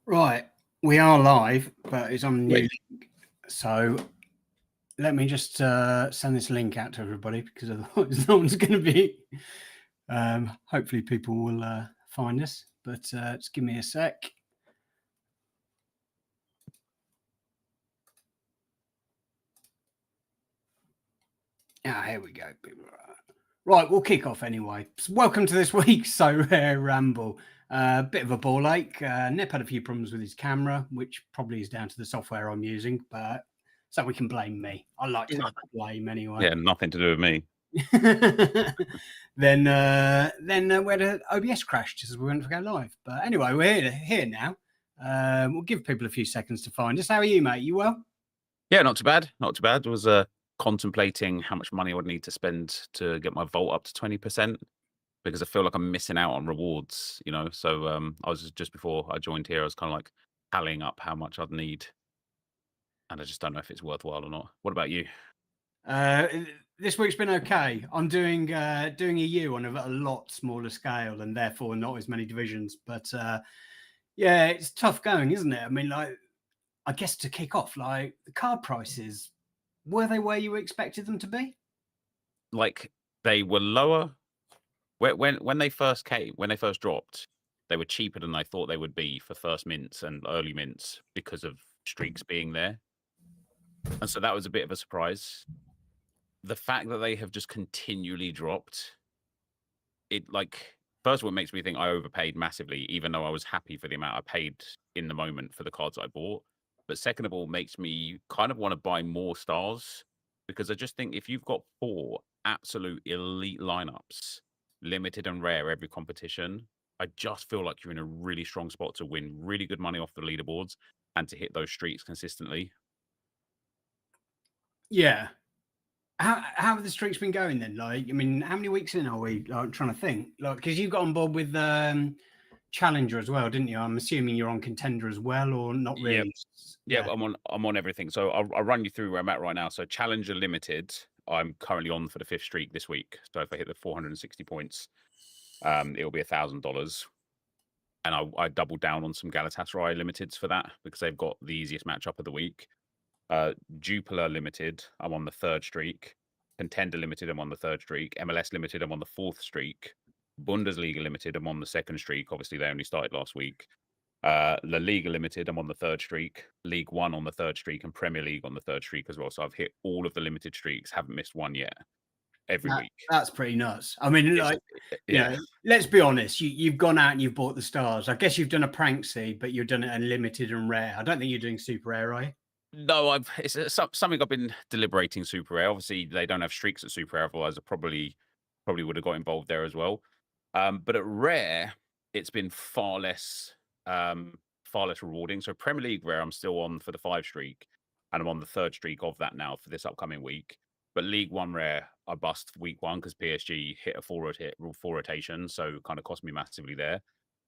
Right, we are live, but it's on a new Wait. link. So let me just send this link out to everybody, because otherwise no one's going to be. Hopefully people will find us, but just give me a sec. Here we go. Right, we'll kick off anyway. So welcome to this week's Sorare Ramble. Bit of a ball ache. Nip had a few problems with his camera, which probably is down to the software I'm using, but so we can blame me. I like to blame anyway. Yeah, nothing to do with me. Then we had an OBS crash just as we went to go live. But anyway, we're here now. We'll give people a few seconds to find us. How are you, mate? You well? Yeah, not too bad. Not too bad. I was contemplating how much money I would need to spend to get my vault up to 20%, because I feel like I'm missing out on rewards, you know. So I was just before I joined here, I was kind of like tallying up how much I'd need, and I just don't know if it's worthwhile or not. What about you? This week's been okay. I'm doing a U on a lot smaller scale and therefore not as many divisions. But yeah, it's tough going, isn't it? I mean, like, I guess to kick off, like, the card prices, were they where you expected them to be? Like, they were lower when they first came, when they first dropped. They were cheaper than I thought they would be for first mints and early mints because of streaks being there, and so that was a bit of a surprise. The fact that they have just continually dropped, it, like, first of all, it makes me think I overpaid massively, even though I was happy for the amount I paid in the moment for the cards I bought. But second of all, makes me kind of want to buy more stars, because I just think if you've got 4 absolute elite lineups, limited and rare every competition, I just feel like you're in a really strong spot to win really good money off the leaderboards and to hit those streaks consistently. Yeah. How have the streaks been going then? Like, I mean, how many weeks in are we? Like, I'm trying to think. Like, because you got on board with Challenger as well, didn't you? I'm assuming you're on Contender as well, or not really? Yeah, I'm on everything. So I'll run you through where I'm at right now. So Challenger Limited, I'm currently on for the 5th streak this week. So if I hit the 460 points, it'll be $1,000. And I doubled down on some Galatasaray Limiteds for that, because they've got the easiest matchup of the week. Jupiler Limited, I'm on the 3rd streak. Contender Limited, I'm on the 3rd streak. MLS Limited, I'm on the 4th streak. Bundesliga Limited, I'm on the 2nd streak. Obviously, they only started last week. La Liga Limited, I'm on the 3rd streak. League One on the 3rd streak, and Premier League on the 3rd streak as well. So I've hit all of the limited streaks, haven't missed one yet. Every week. That's pretty nuts. I mean, like, you know, let's be honest. You've gone out and you've bought the stars. I guess you've done a prank seed, but you've done it in limited and rare. I don't think you're doing super rare, are you? No, it's something I've been deliberating super rare. Obviously, they don't have streaks at super rare, otherwise I probably would have got involved there as well. But at rare, it's been far less rewarding. So Premier League rare, I'm still on for the 5 streak, and I'm on the 3rd streak of that now for this upcoming week. But League One rare, I bust week 1 because PSG hit a 4 rotation, so kind of cost me massively there.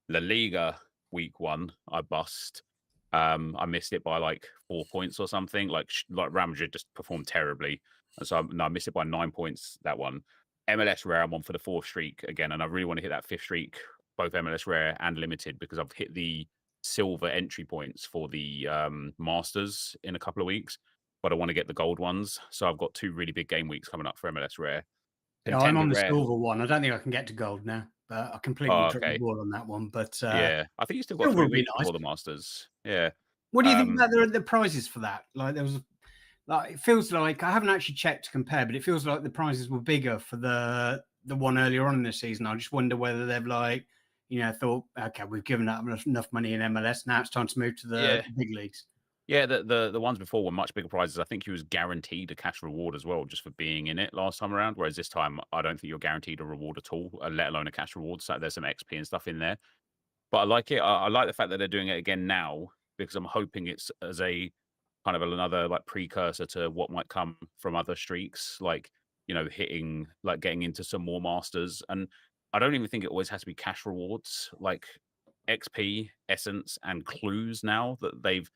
La Liga week 1, I bust. I missed it by like 4 points or something. Like Real Madrid just performed terribly, and so I missed it by 9 points that one. MLS rare, I'm on for the 4th streak again, and I really want to hit that 5th streak, both MLS rare and limited, because I've hit the silver entry points for the Masters in a couple of weeks, but I want to get the gold ones. So I've got 2 really big game weeks coming up for MLS rare. Yeah, I'm on the silver one. I don't think I can get to gold now, but I completely dropped the ball on that one. But yeah, I think you still got 3 weeks before the Masters. Yeah. What do you think about the prizes for that? Like, there was, like, it feels like, I haven't actually checked to compare, but it feels like the prizes were bigger for the one earlier on in the season. I just wonder whether they've, like, you know, thought, okay, we've given out enough money in MLS. Now it's time to move to the big leagues. Yeah, the ones before were much bigger prizes. I think he was guaranteed a cash reward as well, just for being in it last time around. Whereas this time, I don't think you're guaranteed a reward at all, let alone a cash reward. So there's some XP and stuff in there. But I like it. I like the fact that they're doing it again now, because I'm hoping it's as a kind of another like precursor to what might come from other streaks, like, you know, hitting, like, getting into some more Masters. And I don't even think it always has to be cash rewards, like XP, essence, and clues now that they've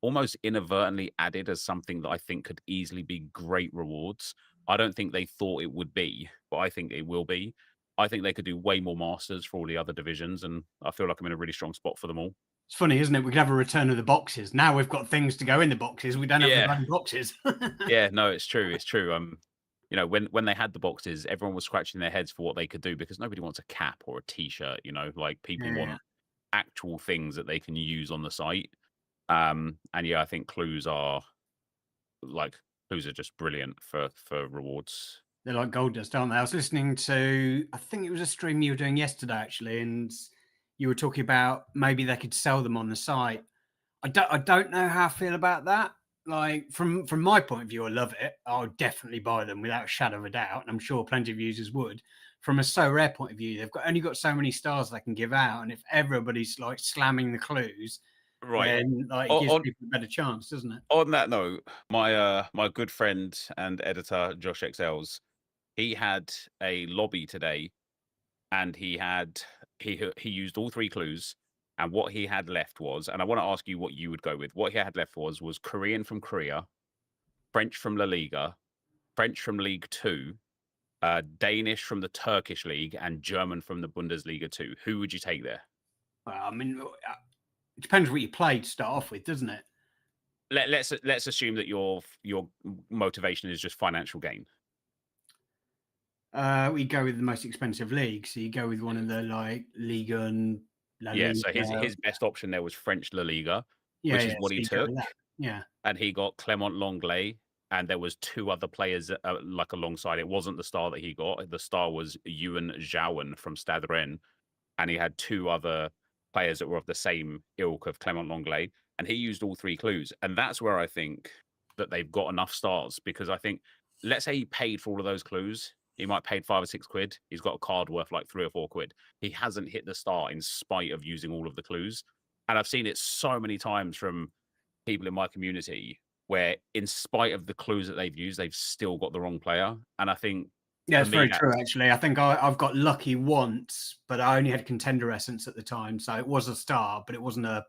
almost inadvertently added as something that I think could easily be great rewards. I don't think they thought it would be, but I think it will be. I think they could do way more masters for all the other divisions, and I feel like I'm in a really strong spot for them all. It's funny, isn't it? We could have a return of the boxes. Now we've got things to go in the boxes. We don't have the Yeah, bloody boxes. yeah, no, it's true, it's true. When they had the boxes, everyone was scratching their heads for what they could do because nobody wants a cap or a t-shirt. Like people Yeah. want actual things that they can use on the site. And yeah, I think clues are just brilliant for rewards. They're like gold dust, aren't they? I was listening to, I think it was a stream you were doing yesterday, actually, and you were talking about maybe they could sell them on the site. I don't know how I feel about that. Like from my point of view, I love it. I'll definitely buy them without a shadow of a doubt, and I'm sure plenty of users would. From a so rare point of view, they've only got so many stars they can give out, and if everybody's like slamming the clues, Right. then like it O- gives On people a better chance, doesn't it? on that note, my good friend and editor Josh Excels, he had a lobby today, and he used all three clues, and what he had left was, and I want to ask you what you would go with. What he had left was Korean from Korea, French from La Liga, French from League Two, Danish from the Turkish league, and German from the Bundesliga 2. Who would you take there? Well, I mean, it depends what you play to start off with, doesn't it? Let's assume that your motivation is just financial gain. We go with the most expensive league, so you go with one of the like Liga and La Yeah, so Liga. his best option there was French La Liga, Yeah, which yeah. is what So he you go took, with that. Yeah. and he got Clement Longley, and there was two other players like alongside. It wasn't the star that he got. The star was Ewan Zhaoen from Stade Rennes, and he had two other players that were of the same ilk of Clement Longley, and he used all three clues. And that's where I think that they've got enough stars because I think, let's say he paid for all of those clues, he might paid £5 or £6. He's got a card worth like £3 or £4. He hasn't hit the star in spite of using all of the clues. And I've seen it so many times from people in my community where, in spite of the clues that they've used, they've still got the wrong player. And I think Yeah, for it's me, very true, actually. I think I've got lucky once, but I only had contender essence at the time. So it was a star, but it wasn't a.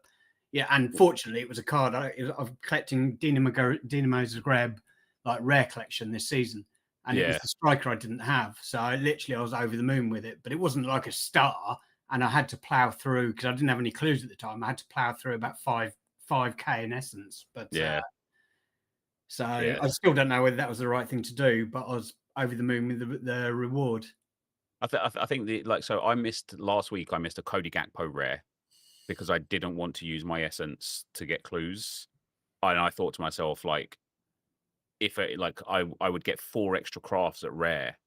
Yeah, and fortunately, it was a card. I'm collecting Dinamo Zagreb, like rare collection this season. And it was yeah, the striker I didn't have. So I was over the moon with it, but it wasn't like a star. And I had to plow through because I didn't have any clues at the time. I had to plow through about 5K in essence. But yeah, so yeah. I still don't know whether that was the right thing to do, but I was over the moon with the reward. I think so I missed last week. I missed a Cody Gakpo rare because I didn't want to use my essence to get clues, and I thought to myself, like, if I would get 4 extra crafts at rare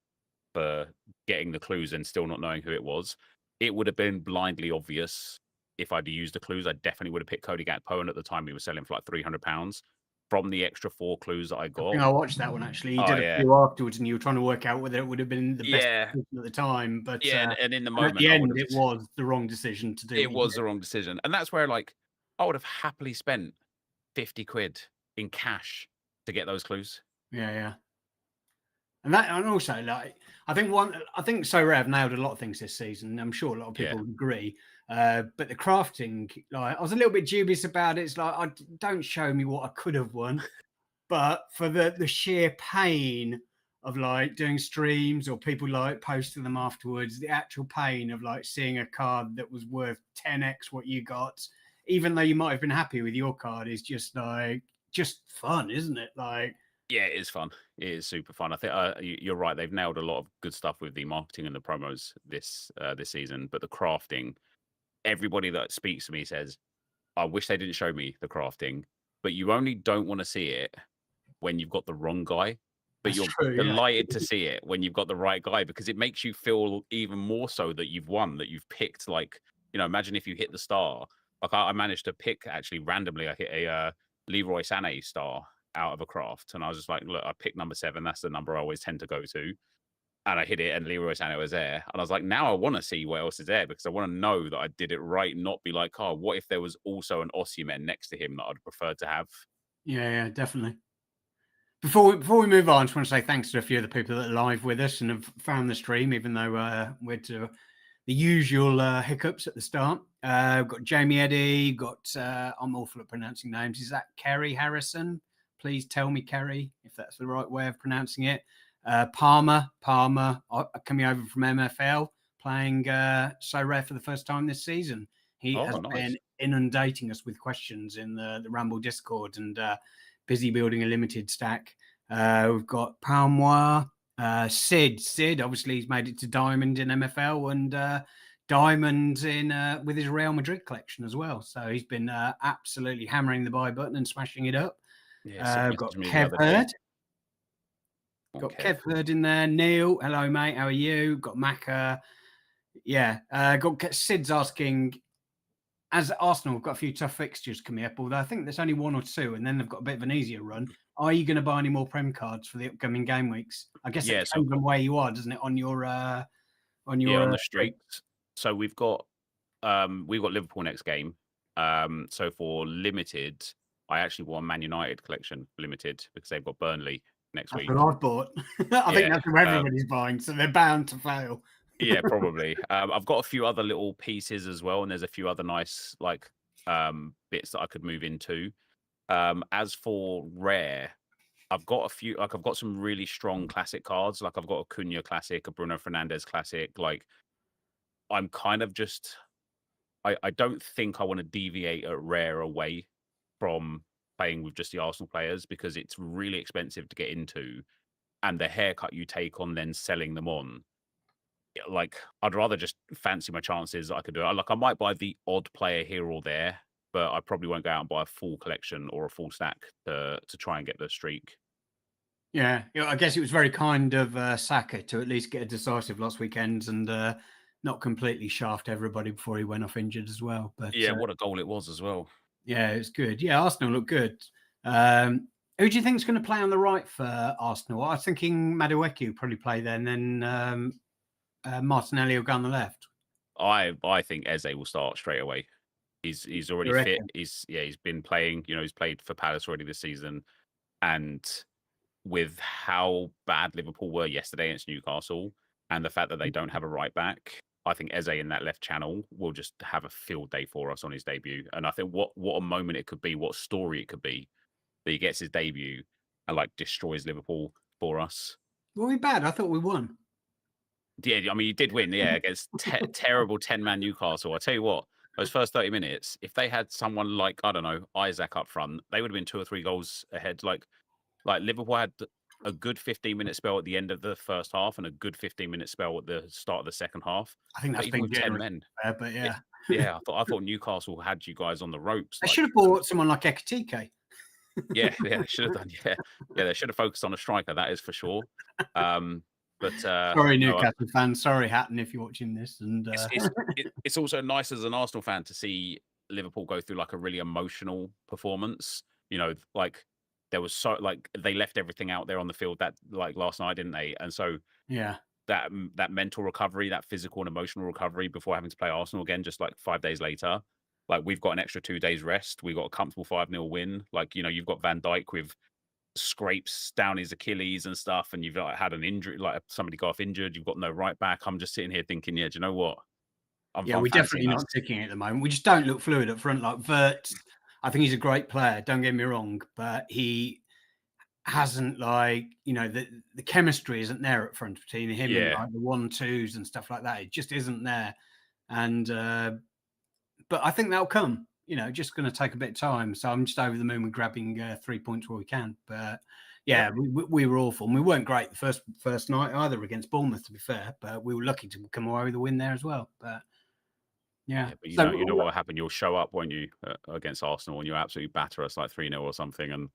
for getting the clues and still not knowing who it was. It would have been blindly obvious if I'd used the clues. I definitely would have picked Cody Gakpo, and at the time he was selling for like £300 from the extra 4 clues that I I got. think I watched that one actually. You Oh did a yeah, few afterwards, and you were trying to work out whether it would have been the best yeah, decision at the time. But yeah, and in the and at the moment I would end, have. it was the wrong decision to do It what you was did. the wrong decision, and that's where, like, I would have happily spent 50 quid in cash to get those clues. Yeah, yeah. And also like I think So Rare have nailed a lot of things this season. I'm sure a lot of Yeah, people would agree. But the crafting, like I was a little bit dubious about it. It's like don't show me what I could have won. But for the sheer pain of like doing streams or people like posting them afterwards, the actual pain of like seeing a card that was worth 10x what you got, even though you might have been happy with your card, is just fun, isn't it? Like, yeah, it is fun. It is super fun. I think you're right. They've nailed a lot of good stuff with the marketing and the promos this season, but the crafting. Everybody that speaks to me says, "I wish they didn't show me the crafting," but you only don't want to see it when you've got the wrong guy, but that's you're true, yeah. delighted to see it when you've got the right guy because it makes you feel even more so that you've won, that you've picked, like, imagine if you hit the star. Like I managed to pick actually randomly. I hit a Leroy Sané star out of a craft, and I was just like, look, I picked number 7. That's the number I always tend to go to. And I hit it, and Leroy Sané was there. And I was like, now I want to see what else is there because I want to know that I did it right, not be like, oh, what if there was also an Osimhen next to him that I'd prefer to have? Yeah, yeah, definitely. Before we move on, I just want to say thanks to a few of the people that are live with us and have found the stream, even though we had to the usual hiccups at the start. We've got Jamie Eddy, got I'm awful at pronouncing names. Is that Kerry Harrison? Please tell me, Kerry, if that's the right way of pronouncing it. Palmer coming over from MFL, playing Sorare for the first time this season. He has Oh, nice. been inundating us with questions in the Ramble Discord and busy building a limited stack. We've got Palmois, Sid. Obviously, he's made it to Diamond in MFL and Diamond in with his Real Madrid collection as well. So he's been absolutely hammering the buy button and smashing it up. Yeah, Sid Got messaged me the Kev other day. Hurd. Oh, Got Kev. Kev Hurd in there. Neil, hello mate, how are you? Got Macca. Yeah, got Sid's asking. As Arsenal have got a few tough fixtures coming up, although I think there's only one or two, and then they've got a bit of an easier run. Are you going to buy any more Prem cards for the upcoming game weeks? I guess it Yeah, so depends on where you are, doesn't it? On your on yeah, your on the streak. streaks. So we've got Liverpool next game. So for limited, I actually want Man United collection limited because they've got Burnley next That's week. what I've bought. I think Yeah, that's what everybody's buying, so they're bound to fail. yeah, probably. I've got a few other little pieces as well, and there's a few other nice like bits that I could move into. As for rare, I've got a few. Like I've got some really strong classic cards. Like I've got a Cunha classic, a Bruno Fernandes classic. Like I'm kind of just. I don't think I want to deviate at rare away from playing with just the Arsenal players because it's really expensive to get into, and the haircut you take on then selling them on. Like I'd rather just fancy my chances. I could do it. Like I might buy the odd player here or there, but I probably won't go out and buy a full collection or a full stack to try and get the streak. Yeah, I guess it was very kind of Saka to at least get a decisive last weekend and not completely shaft everybody before he went off injured as well. But Yeah, what a goal it was as well. yeah, it's good. Yeah, Arsenal look good. Who do you think is going to play on the right for Arsenal? I was thinking Madueke will probably play there, and then Martinelli will go on the left. I think Eze will start straight away. He's You already fit. reckon? He's been playing. He's played for Palace already this season, and with how bad Liverpool were yesterday against Newcastle, and the fact that they don't have a right back, I think Eze in that left channel will just have a field day for us on his debut. And I think what a moment it could be, what story it could be that he gets his debut and like destroys Liverpool for us. Were we bad? I thought we won. Yeah, I mean, you did win, yeah, against terrible 10-man Newcastle. I tell you what, those first 30 minutes, if they had someone like, I don't know, Isaac up front, they would have been 2 or 3 goals ahead. Like Liverpool had a good 15-minute spell at the end of the first half and a good 15-minute spell at the start of the second half. I think But that's even been with 10 generous, men, but it, yeah, yeah, I thought Newcastle had you guys on the ropes. they Like, should have bought someone like Ekatike. yeah, they should have done. Yeah, they should have focused on a striker. That is for sure. But Sorry, no, Newcastle fans. Sorry, Hatton, if you're watching this. And it's also nice as an Arsenal fan to see Liverpool go through like a really emotional performance. Like there was like they left everything out there on the field that like last night, didn't they? And so yeah, that mental recovery, that physical and emotional recovery before having to play Arsenal again, just like 5 days later. Like we've got an extra 2 days rest. We got a comfortable 5-0 win. Like you've got Van Dijk with scrapes down his Achilles and stuff, and you've like had an injury, like somebody got off injured. You've got no right back. I'm just sitting here thinking, yeah, do you know what? I'm we're fancying definitely us. not ticking it at the moment. We just don't look fluid up front. Like Vert, I think he's a great player. Don't get me wrong, but he hasn't the chemistry isn't there up front between him and Yeah, like the 1-2s and stuff like that. It just isn't there. And but I think that'll come. Just going to take a bit of time. So I'm just over the moon with grabbing 3 points where we can. But yep. yeah, we were awful. And we weren't great the first night either against Bournemouth, to be fair. But we were lucky to come away with a win there as well. But yeah, Yeah, but so you know what will happen. You'll show up, won't you, against Arsenal, and you'll absolutely batter us like 3-0 or something, and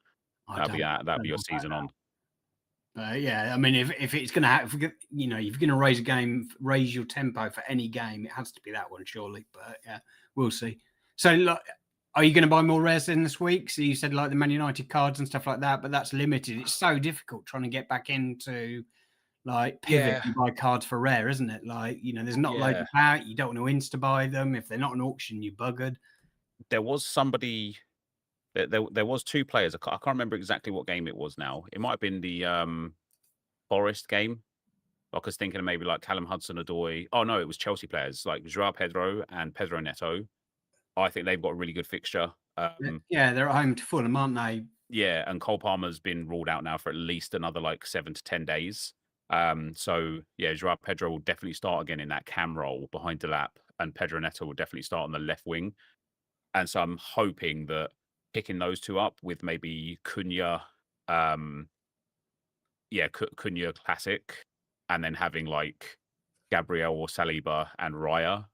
I that'll be don't. that. That'll be Don't your know about season on. yeah, I mean, if it's going to happen, if you're going to raise your tempo for any game, it has to be that one, surely. But yeah, we'll see. So, like, are you going to buy more rares in this week? So you said like the Man United cards and stuff like that, but that's limited. It's so difficult trying to get back into like pivot Yeah, and buy cards for rare, isn't it? Like, there's not loads yeah. about. You don't want to insta buy them. If they're not an auction, you're buggered. There was somebody. There was 2 players. I can't remember exactly what game it was now. It might have been the Forest game. I was thinking of maybe like Callum Hudson-Odoi. Oh no, it was Chelsea players like Joao Pedro and Pedro Neto. I think they've got a really good fixture. Yeah, they're at home to Fulham, aren't they? Yeah, and Cole Palmer's been ruled out now for at least another like 7 to 10 days. So yeah, Joao Pedro will definitely start again in that cam role behind Delap, and Pedro Neto will definitely start on the left wing. And so I'm hoping that picking those two up with maybe Cunha, um, yeah, Cunha classic, and then having like Gabriel or Saliba and Raya,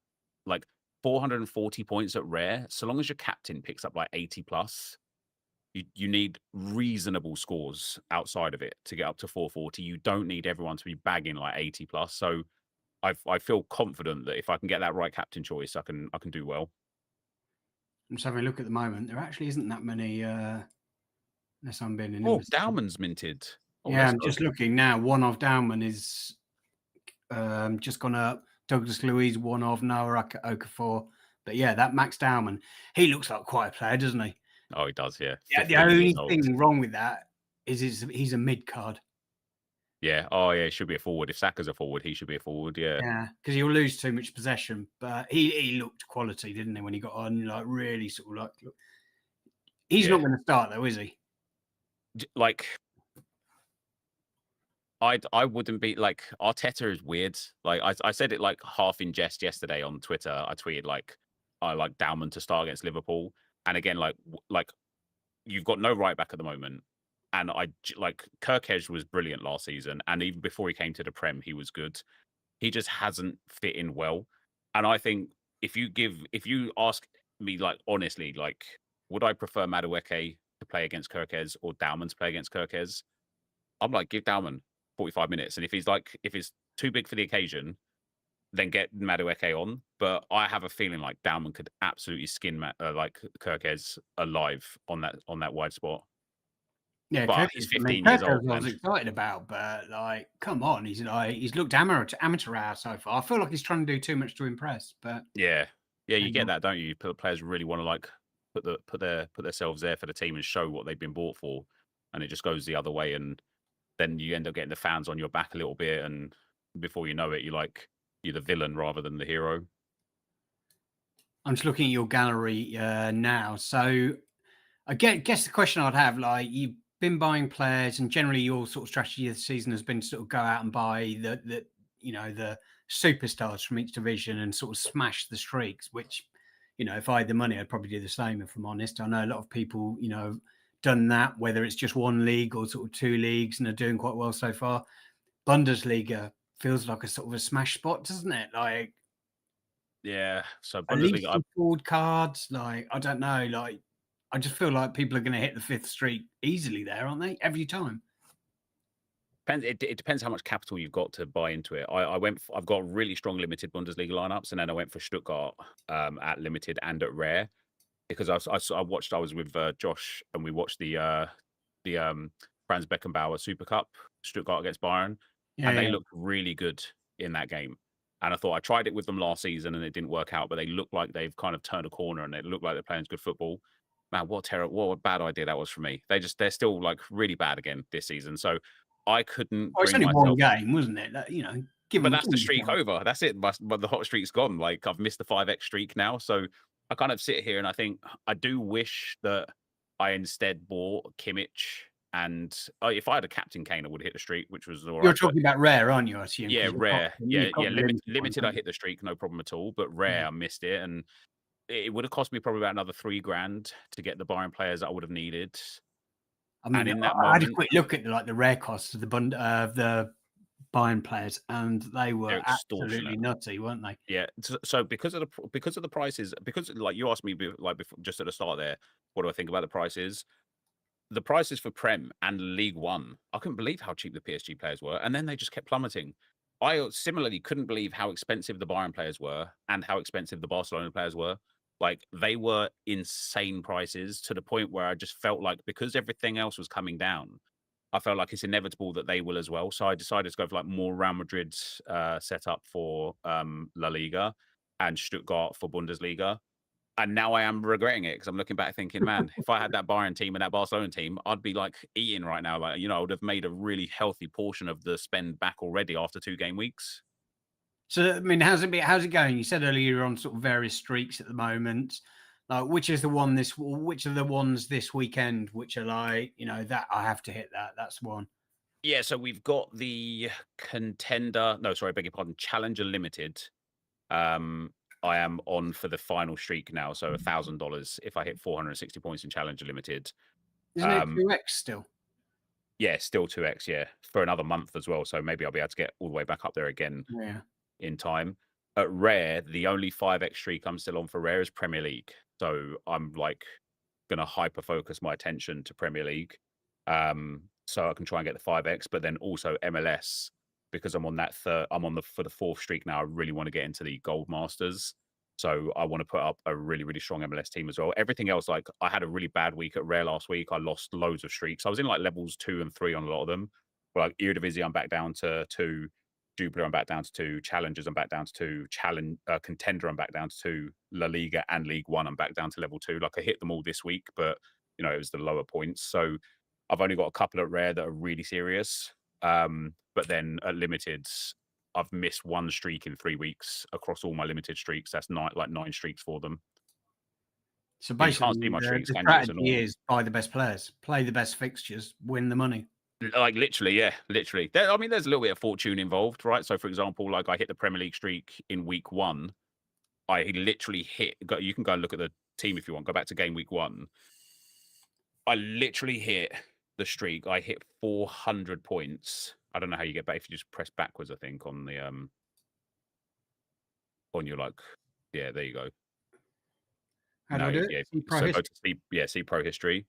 like 440 points at rare. So long as your captain picks up like 80 plus, you need reasonable scores outside of it to get up to 440. You don't need everyone to be bagging like 80 plus. So I feel confident that if I can get that right captain choice, I can do well. I'm just having a look at the moment. There actually isn't that many, unless I'm being Oh, enormous. Dowman's minted. Oh, Yeah, let's I'm go. just looking now. One of Downman is just gone up. Douglas Luiz, one of Noah Okafor. But yeah, that Max Dowman, he looks like quite a player, doesn't he? Oh, he does. Yeah, Yeah, the 15 years only old. thing wrong with that is he's a mid card. Yeah. Oh, yeah. He should be a forward. If Saka's a forward, he should be a forward. Yeah. Yeah, because he'll lose too much possession. But he looked quality, didn't he, when he got on? Like really sort of like he's not Yeah. going to start though, is he? Like I wouldn't be like Arteta is weird. Like I said it like half in jest yesterday on Twitter. I tweeted like I like Dowman to start against Liverpool, and again like you've got no right back at the moment, and like Kirkej was brilliant last season, and even before he came to the Prem, he was good. He just hasn't fit in well, and I think if you ask me like honestly, like would I prefer Madueke to play against Kirkez or Dowman to play against Kirkez? I'm like, give Dowman 45 minutes. And if it's too big for the occasion, then get Madueke on. But I have a feeling like Dowman could absolutely skin like Kirkez alive on that wide spot. Yeah, But Kirk. he's I mean, 15 years Kirk, I old, was man. excited about, but like, come on, he's looked amateur hour so far. I feel like he's trying to do too much to impress, but Yeah. Yeah, you maybe get not. that, don't you? Players really want to like put themselves there for the team and show what they've been bought for. And it just goes the other way. And then you end up getting the fans on your back a little bit. And before you know it, you're the villain rather than the hero. I'm just looking at your gallery now. So I guess the question I'd have, like, you've been buying players, and generally your sort of strategy this season has been to sort of go out and buy the superstars from each division and sort of smash the streaks. Which, if I had the money, I'd probably do the same. If I'm honest, I know a lot of people, done that, whether it's just one league or sort of two leagues, and are doing quite well so far. Bundesliga feels like a sort of a smash spot, doesn't it? Like Yeah. So at least Bundesliga, some forward cards. Like I don't know. Like I just feel like people are going to hit the fifth streak easily there, aren't they? Every time. it depends how much capital you've got to buy into it. I've got really strong limited Bundesliga lineups, and then I went for Stuttgart at limited and at rare because I was with Josh and we watched the Franz Beckenbauer Super Cup Stuttgart against Bayern, Yeah, and they yeah. looked really good in that game. And I thought I tried it with them last season and it didn't work out, but they look like they've kind of turned a corner and they look like they're playing good football. Man, what a bad idea that was for me. They're still like really bad again this season. So I couldn't Oh, it's bring only one myself. game, wasn't it? Give But them, that's the streak over. That's it. But the hot streak's gone. Like I've missed the 5x streak now. So I kind of sit here and I think I do wish that I instead bought Kimmich. And if I had a Captain Kane, I would hit the streak, which was all You're right. But talking about rare, aren't you? I assume yeah, because rare. you've got Yeah. the limited one, Limited, I haven't you? hit the streak, no problem at all. But rare, Yeah. I missed it. And it would have cost me probably about another 3 grand to get the Bayern players that I would have needed. I And mean, in that I had a moment, quick look at the rare costs of the Bayern players, and they they're were absolutely extortionate. nutty, weren't they? Yeah. So because of the prices, because like you asked me like before, just at the start there, what do I think about the prices? The prices for Prem and League One, I couldn't believe how cheap the PSG players were, and then they just kept plummeting. I similarly couldn't believe how expensive the Bayern players were and how expensive the Barcelona players were. Like they were insane prices to the point where I just felt like because everything else was coming down, I felt like it's inevitable that they will as well. So I decided to go for like more Real Madrid's setup for La Liga and Stuttgart for Bundesliga. And now I am regretting it because I'm looking back thinking, man, if I had that Bayern team and that Barcelona team, I'd be like eating right now. Like, I would have made a really healthy portion of the spend back already after 2 game weeks. So, I mean, how's it going? You said earlier you're on sort of various streaks at the moment. Like, which are the ones this weekend, which are like, that I have to hit that. That's one. Yeah, so we've got the contender. No, sorry, I beg your pardon. Challenger Limited. Um, I am on for the final streak now, so $1,000 if I hit 460 points in Challenger Limited. Isn't it Um, 2x still? yeah, still 2x, yeah, for another month as well. So maybe I'll be able to get all the way back up there again Yeah. in time. At Rare, the only 5x streak I'm still on for Rare is Premier League. So I'm like gonna hyper focus my attention to Premier League. So I can try and get the 5x, but then also MLS because I'm on that for the fourth streak now. I really want to get into the Gold Masters. So I want to put up a really, really strong MLS team as well. Everything else, like I had a really bad week at Rare last week. I lost loads of streaks. I was in like levels 2 and 3 on a lot of them. But like Eredivisie, I'm back down to 2. Jupiler, I'm back down to 2. Challengers, I'm back down to 2. Contender, I'm back down to 2. La Liga and League One, I'm back down to level 2. Like I hit them all this week, but it was the lower points. So I've only got a couple at Rare that are really serious. But then at Limiteds, I've missed one streak in 3 weeks across all my limited streaks. That's 9 streaks for them. So But you can't basically, see my streaks, the can you? It's strategy annoying. is buy the best players, play the best fixtures, win the money. Like literally, yeah, literally. I mean, there's a little bit of fortune involved, right? So, for example, like I hit the Premier League streak in week 1. I literally hit. You can go and look at the team if you want. Go back to game week 1. I literally hit the streak. I hit 400 points. I don't know how you get back if you just press backwards. I think on the on your yeah, there you go. How do No, I do it? yeah. See pro So go history. to see pro history,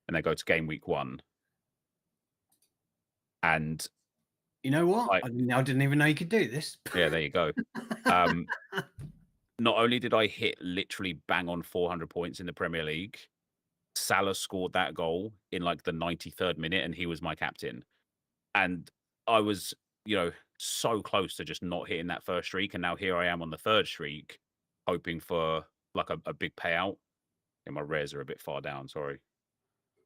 and then go to game week 1, and You know what? I I didn't even know you could do this. yeah, there you go. Um, not only did I hit literally bang on 400 points in the Premier League, Salah scored that goal in like the 93rd minute, and he was my captain. And I was, so close to just not hitting that first streak, and now here I am on the 3rd streak, hoping for like a big payout. And my rares are a bit far down. Sorry.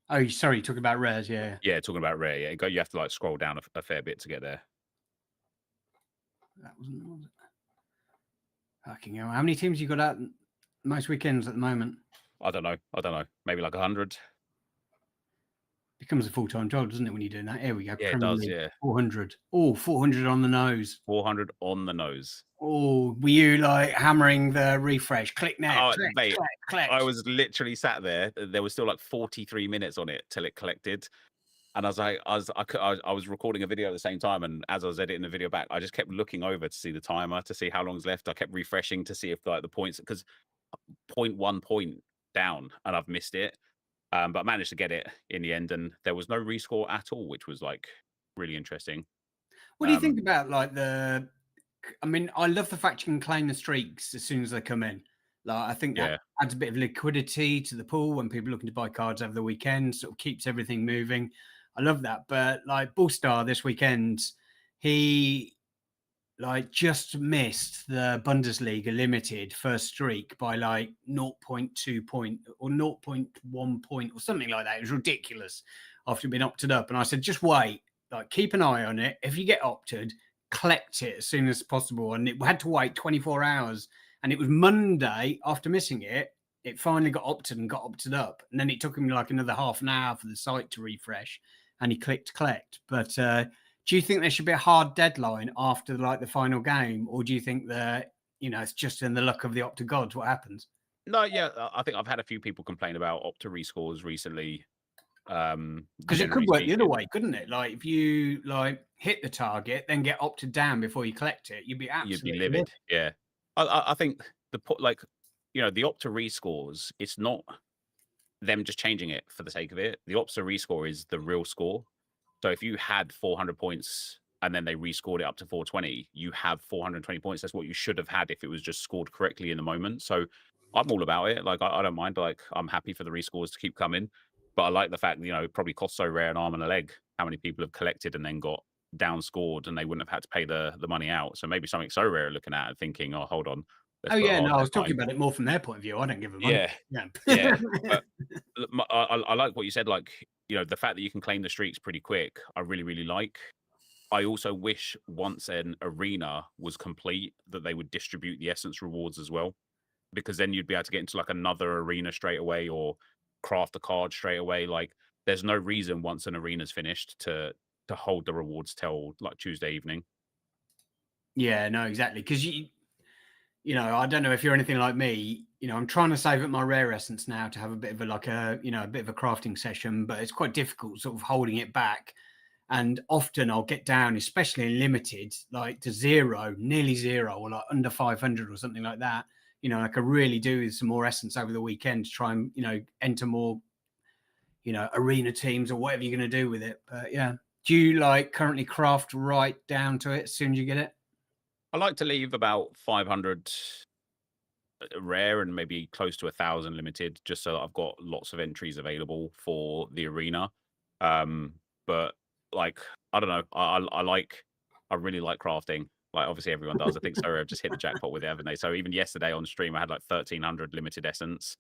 Oh, sorry, you're talking about rares, yeah. Yeah, talking about rare. Yeah, you have to like scroll down a fair bit to get there. That wasn't, was it? Fucking hell. How many teams you got out most weekends at the moment? I don't know. Maybe like 100. Becomes a full-time job, doesn't it, when you're doing that? Here we go. Yeah, it Premier does. League, Yeah, 400. Oh, 400 on the nose. 400 on the nose. Oh, were you like hammering the refresh? Click now, Oh, click, mate, click, click. I was literally sat there. There was still like 43 minutes on it till it collected. And I was like, I was recording a video at the same time, and as I was editing the video back, I just kept looking over to see the timer to see how long's left. I kept refreshing to see if like the points, because 0.1 point down, and I've missed it. But I managed to get it in the end, and there was no rescore at all, which was like really interesting. What do you think about like I mean, I love the fact you can claim the streaks as soon as they come in. Like, I think that adds a bit of liquidity to the pool when people are looking to buy cards over the weekend, sort of keeps everything moving. I love that. But like Bullstar this weekend, he like just missed the Bundesliga limited first streak by like 0.2 point or 0.1 point or something like that. It was ridiculous after being opted up. And I said, just wait, like keep an eye on it. If you get opted, collect it as soon as possible. And it had to wait 24 hours. And it was Monday after missing it. It finally got opted and got opted up. And then it took him like another half an hour for the site to refresh. And he clicked collect. But do you think there should be a hard deadline after like the final game? Or do you think that, it's just in the luck of the Opta gods what happens? No, yeah, I think I've had a few people complain about Opta rescores recently. Because it could work the other way, couldn't it? Like if you like hit the target, then get opted down before you collect it, you'd be absolutely livid. Yeah, I think the Opta rescores, it's not them just changing it for the sake of it. The Opta rescore is the real score. So if you had 400 points and then they rescored it up to 420, you have 420 points. That's what you should have had if it was just scored correctly in the moment. So I'm all about it. Like I don't mind. Like I'm happy for the rescores to keep coming. But I like the fact that, it probably costs Sorare an arm and a leg how many people have collected and then got down scored and they wouldn't have had to pay the money out. So maybe something Sorare looking at and thinking, oh, hold on, Let's Oh, put a yeah, hard no, I was talking deadline. about it more from their point of view. I don't give a monkey. Yeah, Yeah. yeah. But I like what you said. Like, the fact that you can claim the streaks pretty quick, I really, really like. I also wish once an arena was complete that they would distribute the essence rewards as well, because then you'd be able to get into like another arena straight away or craft a card straight away. Like, there's no reason once an arena's finished to hold the rewards till like Tuesday evening. Yeah, no, exactly. Because I don't know if you're anything like me. I'm trying to save up my rare essence now to have a bit of a bit of a crafting session, but it's quite difficult sort of holding it back. And often I'll get down, especially in limited, like to zero, nearly zero, or like under 500 or something like that. I could really do with some more essence over the weekend to try and, enter more, arena teams or whatever you're going to do with it. But yeah. Do you like currently craft right down to it as soon as you get it? I like to leave about 500 rare and maybe close to 1,000 limited, just so that I've got lots of entries available for the arena. But like, I don't know, I really like crafting. Like, obviously everyone does. I think Sorare have just hit the jackpot with it, haven't they? So even yesterday on stream, I had like 1,300 limited essence,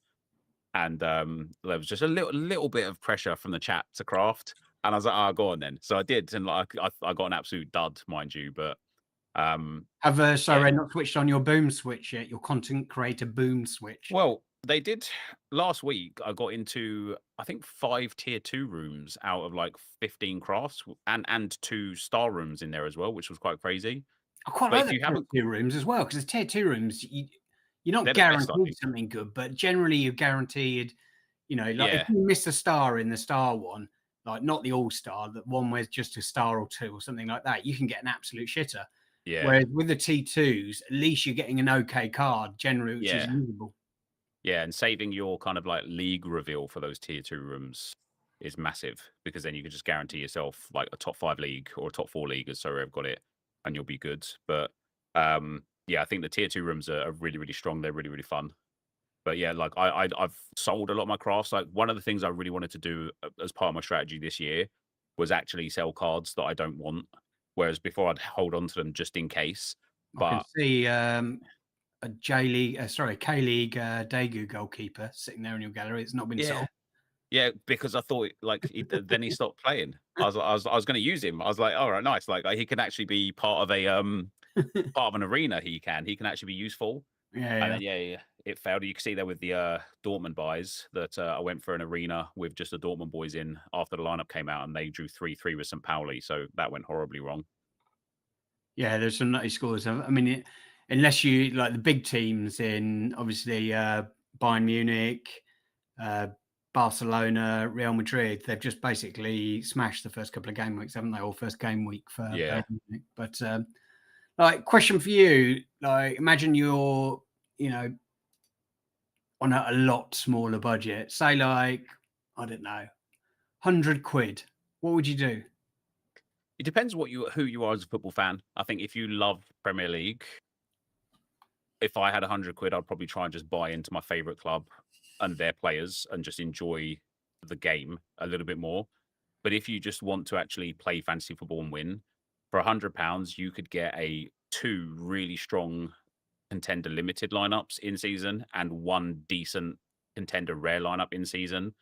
and there was just a little bit of pressure from the chat to craft, and I was like, "Oh, go on then." So I did, and like I got an absolute dud, mind you, but Have yeah. Sorare not switched on your boom switch yet? Your content creator boom switch? Well, they did last week. I got into, I think, 5 tier 2 rooms out of like 15 crafts, and 2 star rooms in there as well, which was quite crazy. I quite But like if the you tier haven't, two rooms as well, because the tier two rooms, you're not they're the best, I guaranteed think. something good, but generally you're guaranteed, like if Yeah, you miss a star in the star one, like not the all star, that one where's just a star or two or something like that, you can get an absolute shitter. yeah, Whereas with the T2s, at least you're getting an okay card generally, which is yeah, usable. yeah. And saving your kind of like league reveal for those tier 2 rooms is massive, because then you can just guarantee yourself like a top 5 league or a top 4 league, as so I've got it, and you'll be good. But yeah, I think the tier 2 rooms are really, really strong. They're really, really fun. But yeah, like I've sold a lot of my crafts. Like, one of the things I really wanted to do as part of my strategy this year was actually sell cards that I don't want. Whereas before I'd hold on to them just in case. I can But see a J League, sorry, K League Daegu goalkeeper sitting there in your gallery. It's not been yeah, sold. yeah, because I thought like then he stopped playing. I was going to use him. I was like, all right, nice. Like, he can actually be part of a part of an arena. He can actually be useful. Yeah, And yeah. then yeah, it failed. You can see there with the Dortmund buys that I went for an arena with just the Dortmund boys in after the lineup came out, and they drew 3-3 with St. Pauli, so that went horribly wrong. Yeah, there's some nutty scores. I mean, unless you like the big teams in obviously Bayern Munich, uh, Barcelona, Real Madrid, they've just basically smashed the first couple of game weeks, haven't they? Or first game week for Yeah. Bayern Munich. But like, question for you: like, imagine you're, on a lot smaller budget. Say, like, I don't know, £100. What would you do? It depends who you are as a football fan. I think if you love Premier League, if I had 100 quid, I'd probably try and just buy into my favorite club and their players and just enjoy the game a little bit more. But if you just want to actually play fantasy football and win, for £100, you could get two really strong contender limited lineups in season and one decent contender rare lineup in season.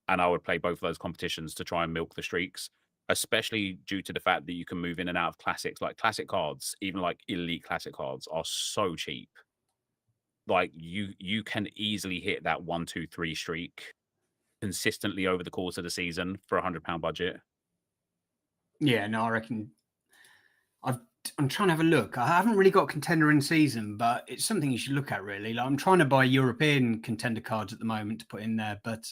And I would play both of those competitions to try and milk the streaks, especially due to the fact that you can move in and out of classics. Like, classic cards, even like elite classic cards, are so cheap. Like, you can easily hit that 1, 2, 3 streak consistently over the course of the season for £100 budget. Yeah, no, I reckon I'm trying to have a look. I haven't really got a contender in season, but it's something you should look at really. Like, I'm trying to buy European contender cards at the moment to put in there, but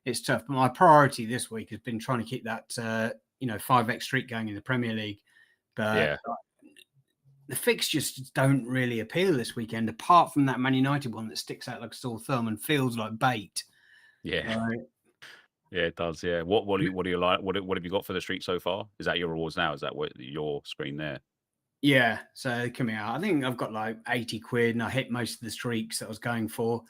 it's tough. But my priority this week has been trying to keep that 5x streak going in the Premier League. But Yeah. the fixtures just don't really appeal this weekend, apart from that Man United one that sticks out like a sore thumb and feels like bait. Yeah. Right. Yeah, it does. Yeah. What do you like? What have you got for the streak so far? Is that your rewards now? Is that what your screen there? Yeah, so coming out, I think I've got like 80 quid and I hit most of the streaks that I was going for.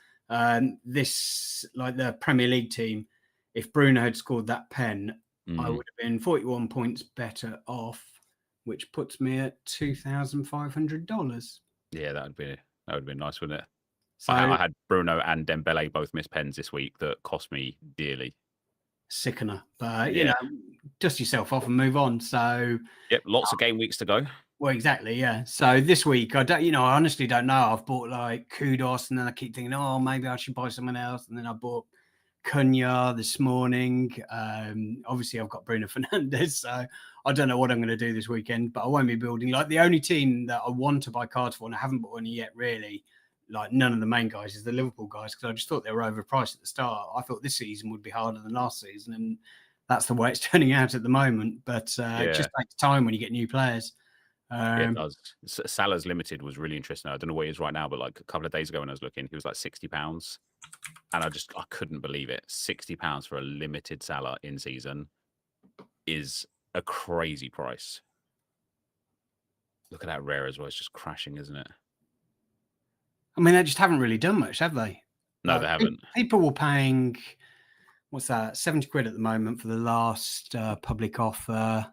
This, like the Premier League team, if Bruno had scored that pen, I would have been 41 points better off, which puts me at $2,500. Yeah, that would be That would have been nice, wouldn't it? So I had Bruno and Dembele both miss pens this week that cost me dearly. sickener, but Yeah. dust yourself off and move on. So Yep, lots of game weeks to go. well, exactly, yeah. So this week, I don't, I honestly don't know. I've bought like Kudos, and then I keep thinking, oh, maybe I should buy someone else. And then I bought Cunha this morning. Obviously, I've got Bruno Fernandes, so I don't know what I'm going to do this weekend. But I won't be building. Like the only team that I want to buy cards for, and I haven't bought any yet, really. Like none of the main guys is the Liverpool guys, because I just thought they were overpriced at the start. I thought this season would be harder than last season, and that's the way it's turning out at the moment. But it just takes time when you get new players. Yeah, it does. Salah's limited was really interesting. I don't know what he is right now, but like a couple of days ago when I was looking, he was like £60. And I couldn't believe it. £60 for a limited Salah in season is a crazy price. Look at that rare as well. It's just crashing, isn't it? I mean, they just haven't really done much, have they? No, they haven't. People were paying, what's that, £70 at the moment for the last public offer,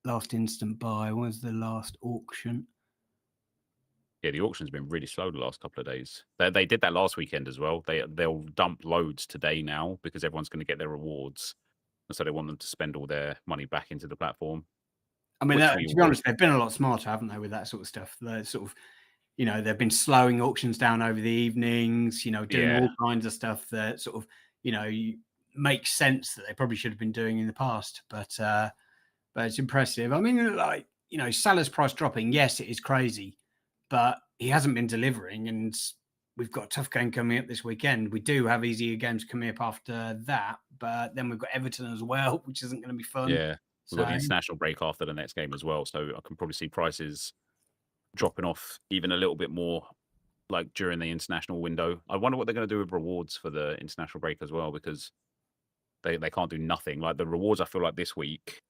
last instant buy. What was the last auction? Yeah, the auction's been really slow the last couple of days. They did that last weekend as well. They'll dump loads today now because everyone's going to get their rewards, and so they want them to spend all their money back into the platform. I mean, to be honest, they've been a lot smarter, haven't they, with that sort of stuff? They're sort of, they've been slowing auctions down over the evenings, doing all kinds of stuff that sort of, makes sense that they probably should have been doing in the past. But it's impressive. I mean, like, Salah's price dropping, yes, it is crazy, but he hasn't been delivering, and we've got a tough game coming up this weekend. We do have easier games coming up after that, but then we've got Everton as well, which isn't going to be fun. Yeah, we've got the international break after the next game as well, so I can probably see prices dropping off even a little bit more, like during the international window. I wonder what they're going to do with rewards for the international break as well, because they can't do nothing. Like the rewards, I feel like this week,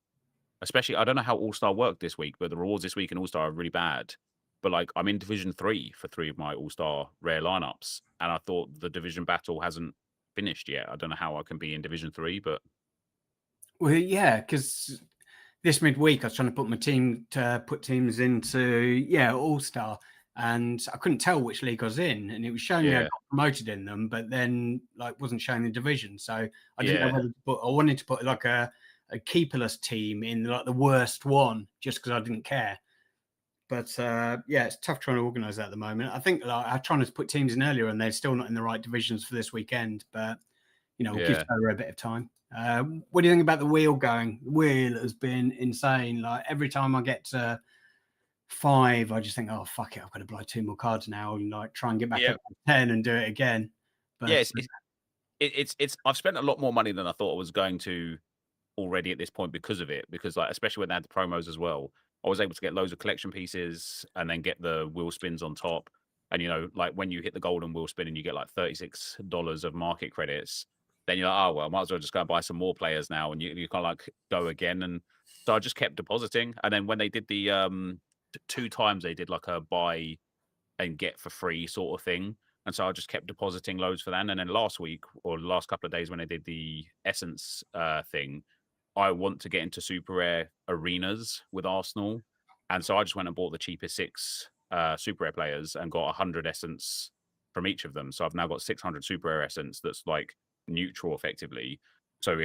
especially, I don't know how All-Star worked this week, but the rewards this week in All-Star are really bad. But like I'm in Division 3 for 3 of my All-Star rare lineups, and I thought the division battle hasn't finished yet. I don't know how I can be in Division 3, but well, yeah, because this midweek I was trying to put teams into All-Star, and I couldn't tell which league I was in, and it was showing me I got promoted in them, but then like wasn't showing the division. So I didn't know whether to put. I wanted to put like a keeperless team in like the worst one, just because I didn't care. But it's tough trying to organise that at the moment. I think like I'm trying to put teams in earlier, and they're still not in the right divisions for this weekend. But we'll give Sarah a bit of time. What do you think about the wheel going? The wheel has been insane. Like every time I get to 5, I just think, oh fuck it, I've got to buy 2 more cards now, and like try and get back up to 10 and do it again. But it's I've spent a lot more money than I thought I was going to already at this point because of it. Because like especially when they had the promos as well, I was able to get loads of collection pieces and then get the wheel spins on top. And like when you hit the golden wheel spin and you get like $36 of market credits, then you're like, oh well, I might as well just go and buy some more players now, and you kind of like go again. And so I just kept depositing. And then when they did the 2 times they did like a buy and get for free sort of thing. And so I just kept depositing loads for that. And then last week or the last couple of days when they did the Essence thing, I want to get into super rare arenas with Arsenal. And so I just went and bought the cheapest 6 super rare players and got 100 Essence from each of them. So I've now got 600 super rare Essence that's like neutral effectively. So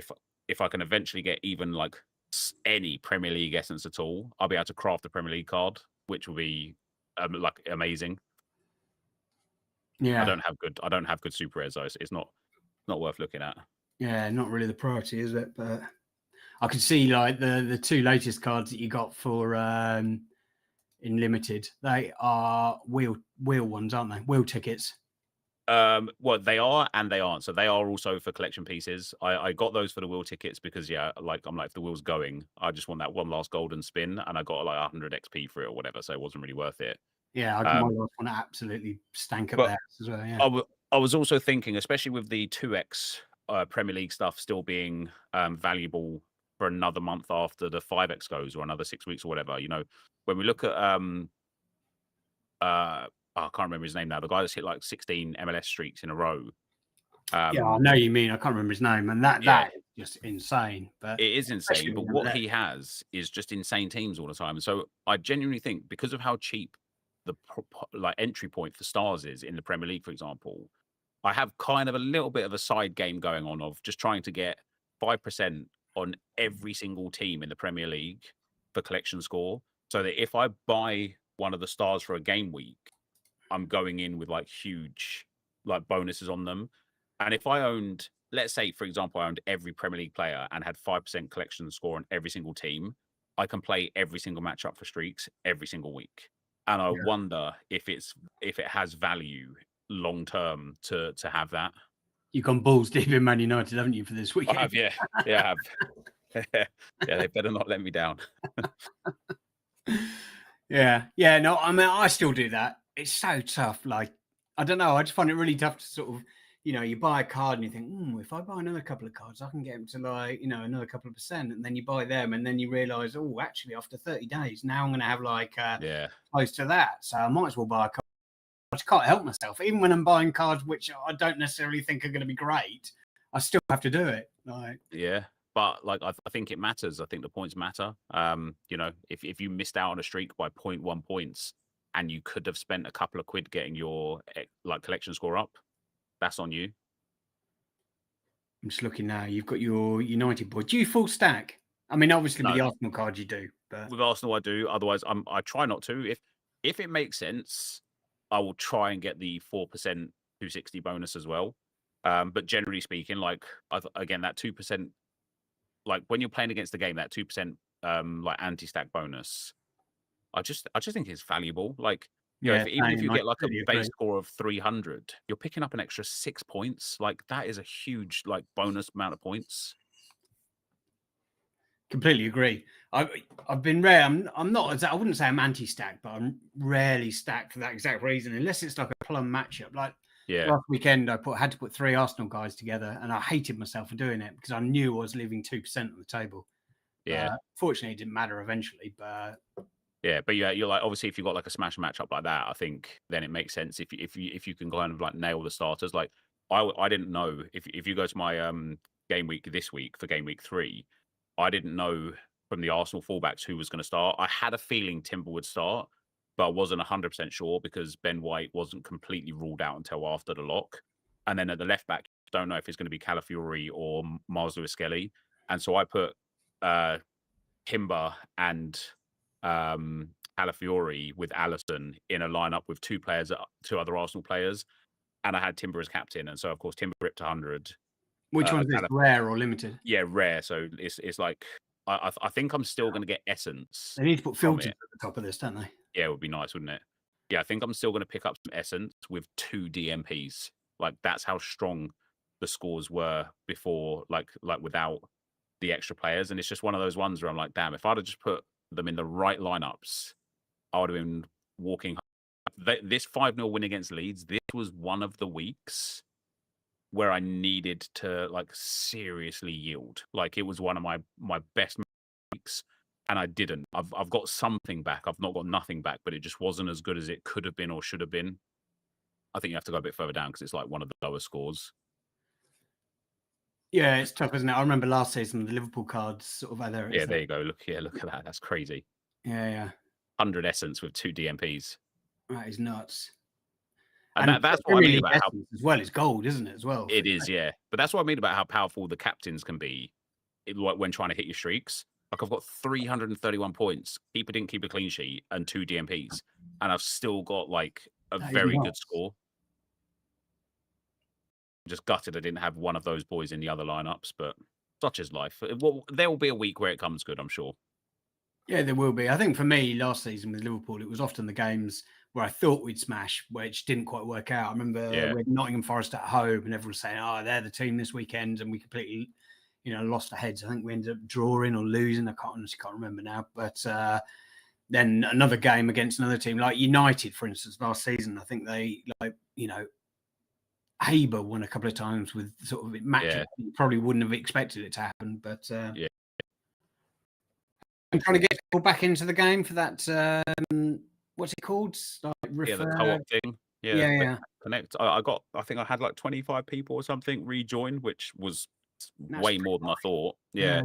if I can eventually get even like any Premier League Essence at all, I'll be able to craft a Premier League card, which will be like amazing. yeah, I don't have good super rares though. It's not worth looking at. Yeah, not really the priority, is it? But I could see like the 2 latest cards that you got for in limited. They are wheel ones, aren't they? Wheel tickets. Well, they are and they aren't. So they are also for collection pieces. I got those for the wheel tickets because like I'm like, if the wheel's going, I just want that one last golden spin, and I got like 100 XP for it or whatever. So it wasn't really worth it. Yeah, my last one absolutely stank up there as well. Yeah, I was also thinking, especially with the 2x Premier League stuff still being valuable for another month after the 5x goes, or another 6 weeks or whatever. When we look at I can't remember his name now. The guy that's hit like 16 MLS streaks in a row. Yeah, I know you mean. I can't remember his name, and that is just insane. But it is insane. But what he has is just insane teams all the time. And so I genuinely think because of how cheap like entry point for stars is in the Premier League, for example, I have kind of a little bit of a side game going on of just trying to get 5% on every single team in the Premier League for collection score, so that if I buy one of the stars for a game week, I'm going in with like huge like bonuses on them. And if I owned, let's say, for example, I owned every Premier League player and had 5% collection score on every single team, I can play every single matchup for streaks every single week. And I Yeah. wonder if it has value long term to have that. You've gone balls deep in Man United, haven't you, for this I weekend? have, yeah. Yeah, I have. Yeah, they better not let me down. Yeah. No, I mean, I still do that. It's so tough. Like, I don't know. I just find it really tough to sort of, you buy a card and you think, if I buy another couple of cards, I can get them to like, another couple of percent. And then you buy them and then you realize, oh, actually, after 30 days, now I'm going to have like Yeah. close to that. So I might as well buy a card. I just can't help myself. Even when I'm buying cards which I don't necessarily think are going to be great, I still have to do it. Like, Yeah. But like I think it matters. I think the points matter. If you missed out on a streak by 0.1 points and you could have spent a couple of quid getting your like collection score up, that's on you. I'm just looking now. You've got your United board. Do you full stack? I mean, obviously with No. the Arsenal cards you do, but With Arsenal, I do. Otherwise, I try not to. If it makes sense, I will try and get the 4% 260 bonus as well. But generally speaking, like again, that 2%, like when you're playing against the game, that 2% like anti-stack bonus, I just think it's valuable. Like, yeah, even if same. you I get like a completely base agree. score of 300, you're picking up an extra 6 points. Like that is a huge like bonus amount of points. Completely agree. I've been rare. I'm not. I wouldn't say I'm anti-stack, but I'm rarely stacked for that exact reason, unless it's like a plum matchup. Like Yeah, last weekend, I had to put 3 Arsenal guys together, and I hated myself for doing it because I knew I was leaving 2% on the table. yeah. Fortunately, it didn't matter eventually. But Yeah, but yeah, you're like obviously if you've got like a smash matchup like that, I think then it makes sense if you can kind of like nail the starters. Like I didn't know if you go to my game week this week for game week 3, I didn't know from the Arsenal fullbacks who was going to start. I had a feeling Timber would start, but I wasn't 100% sure because Ben White wasn't completely ruled out until after the lock. And then at the left back, don't know if it's going to be Calafiori or Miles Lewis Skelly. And so I put Timber and Calafiori with Allison in a lineup with two other Arsenal players, and I had Timber as captain, and so of course Timber ripped 100. which one's this, Calaf- rare or limited? yeah, rare. So it's like I think I'm still going to get essence They need to put from filters it. at the top of this, don't they? Yeah, it would be nice, wouldn't it? Yeah, I think I'm still going to pick up some essence with 2 DMPs. Like that's how strong the scores were before, like without the extra players, and it's just one of those ones where I'm like, damn, if I'd have just put them in the right lineups, I would have been walking. This 5-0 win against Leeds, this was one of the weeks where I needed to like seriously yield. Like it was one of my best weeks, and I didn't. I've got something back. I've not got nothing back, but it just wasn't as good as it could have been or should have been. I think you have to go a bit further down because it's like one of the lower scores. Yeah, it's tough, isn't it? I remember last season the Liverpool cards sort of there. Yeah, there you go. Look at that. That's crazy. Yeah. 100 essence with 2 DMPs. That is nuts. And that's what I mean about how as well. It's gold, isn't it? As well. it is, yeah. But that's what I mean about how powerful the captains can be when trying to hit your streaks. Like I've got 331 points. Keeper didn't keep a clean sheet and 2 DMPs, and I've still got like a very good score. I'm just gutted I didn't have one of those boys in the other lineups, but such is life. There will be a week where it comes good, I'm sure. Yeah, there will be. I think for me, last season with Liverpool, it was often the games where I thought we'd smash, which didn't quite work out. I remember with Nottingham Forest at home, and everyone was saying, "Oh, they're the team this weekend," and we completely, lost our heads. I think we ended up drawing or losing. I honestly can't remember now. But then another game against another team, like United, for instance, last season, I think they Haber won a couple of times with sort of matches. You probably wouldn't have expected it to happen, but I'm trying to get people back into the game for that. What's it called? Like the co-op thing. Yeah. Connect. I think I had like 25 people or something rejoin, which was way more than I thought. Yeah.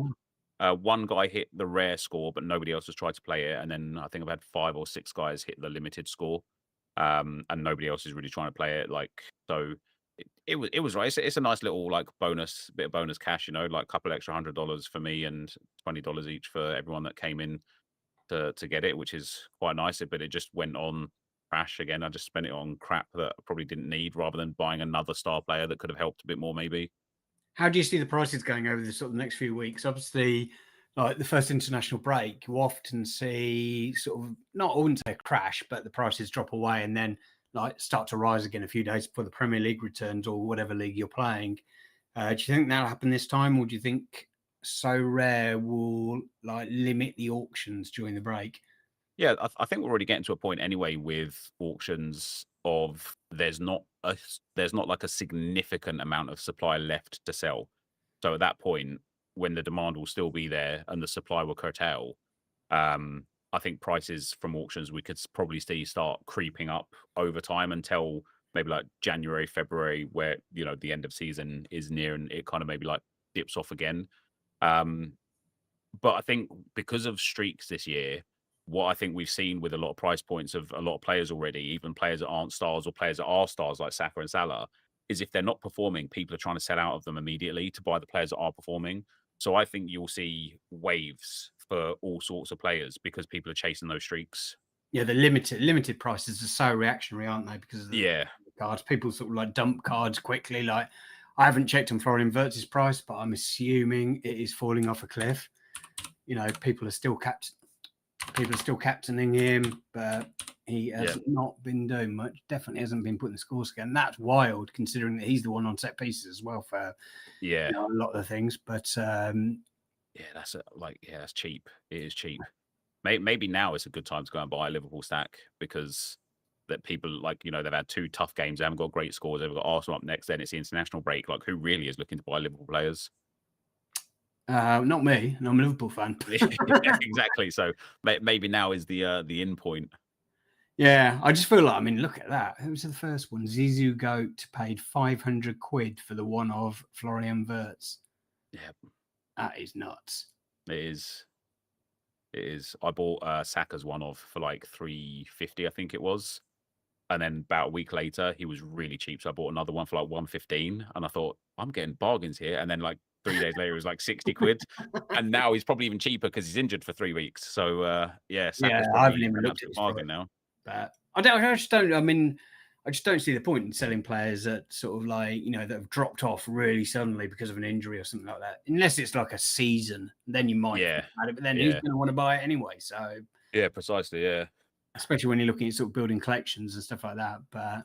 One guy hit the rare score, but nobody else has tried to play it. And then I think I've had 5 or 6 guys hit the limited score, and nobody else is really trying to play it. Like, so it was right. It's a nice little like bit of bonus cash, like a couple extra $100 for me and $20 each for everyone that came in to get it, which is quite nice. But it just went on crash again. I just spent it on crap that I probably didn't need, rather than buying another star player that could have helped a bit more, maybe. How do you see the prices going over the sort of next few weeks? Obviously, like the first international break, you often see sort of not, I wouldn't say a crash, but the prices drop away and then like start to rise again a few days before the Premier League returns or whatever league you're playing. Do you think that'll happen this time, or do you think Sorare will like limit the auctions during the break? Yeah, I think we're already getting to a point anyway with auctions of there's not like a significant amount of supply left to sell. So at that point, when the demand will still be there and the supply will curtail, I think prices from auctions we could probably see start creeping up over time until maybe like January, February, where the end of season is near and it kind of maybe like dips off again. Um, but I think because of streaks this year, what I think we've seen with a lot of price points of a lot of players already, even players that aren't stars or players that are stars like Saka and Salah, is if they're not performing, people are trying to sell out of them immediately to buy the players that are performing. So I think you'll see waves for all sorts of players because people are chasing those streaks. Yeah, the limited prices are so reactionary, aren't they? Because of the Yeah, cards, people sort of like dump cards quickly. Like, I haven't checked on Florian Wirtz's price, but I'm assuming it is falling off a cliff. People are still captaining him, but he has not been doing much. Definitely hasn't been putting the scores again. That's wild, considering that he's the one on set pieces as well for yeah, a lot of the things. But yeah. That's cheap. It is cheap. Maybe now is a good time to go and buy a Liverpool stack because that people they've had 2 tough games. They haven't got great scores. They've got Arsenal up next. Then it's the international break. Like, who really is looking to buy Liverpool players? not me, and I'm a Liverpool fan. Yeah, exactly. So maybe now is the in point. Yeah, I just feel like, I mean, look at that. Who was the first one? Zizou Goat paid 500 quid for the one of Florian Wirtz. Yeah, That is nuts. it is. It is. I bought Saka's one off for like 350, I think it was. And then about a week later, he was really cheap. So I bought another one for like 115. And I thought, I'm getting bargains here. And then like 3 days later, it was like 60 quid. And now he's probably even cheaper because he's injured for 3 weeks. So Yeah, Saka's I haven't probably even an looked at absolute his bargain price, now. but I just don't. I mean, I just don't see the point in selling players that sort of like that have dropped off really suddenly because of an injury or something like that. Unless it's like a season, then you might Yeah. think about it. But then who's Yeah. going to want to buy it anyway? So Yeah, precisely. Yeah. especially when you're looking at sort of building collections and stuff like that. But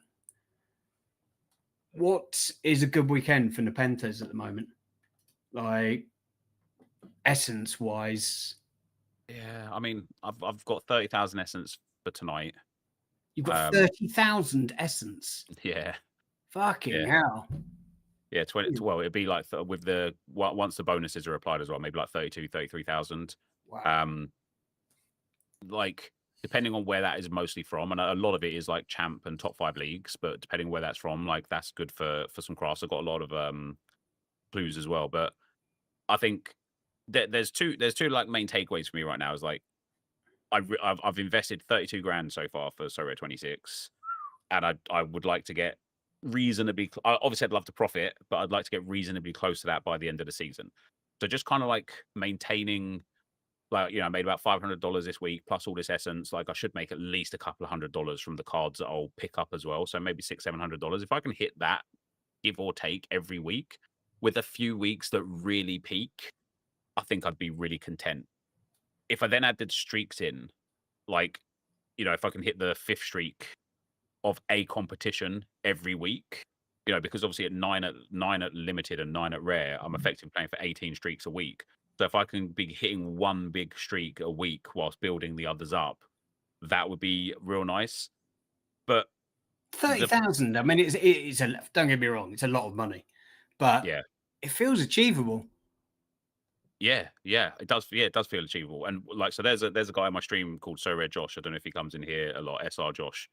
what is a good weekend for Nepenthes at the moment? Like essence wise, Yeah. I mean, I've got 30,000 essence for tonight. you've got Um, 30,000 essence. yeah. Fucking Yeah. hell. Yeah, 20. Well, it'd be like with once the bonuses are applied as well, maybe like 33,000. Wow. Like depending on where that is mostly from, and a lot of it is like champ and top 5 leagues. But depending where that's from, like that's good for some crafts. I've got a lot of clues as well. But I think there's two like main takeaways for me right now. Is like I've invested 32 grand so far for Sorare 26, and I would like to get reasonably. Obviously, I'd love to profit, but I'd like to get reasonably close to that by the end of the season. So just kind of like maintaining. Like, I made about $500 this week plus all this essence. Like, I should make at least a couple of $100 from the cards that I'll pick up as well. So maybe $600-700. If I can hit that, give or take, every week, with a few weeks that really peak, I think I'd be really content. If I then added streaks in, like, if I can hit the 5th streak of a competition every week, because obviously at 9 at limited and 9 at rare, I'm effectively playing for 18 streaks a week. So if I can be hitting one big streak a week whilst building the others up, that would be real nice. But 30,000. I mean, it's a, don't get me wrong, it's a lot of money, but yeah, it feels achievable. yeah, it does. Yeah, it does feel achievable. And like, so there's a guy on my stream called Sorare Josh. I don't know if he comes in here a lot. SR Josh.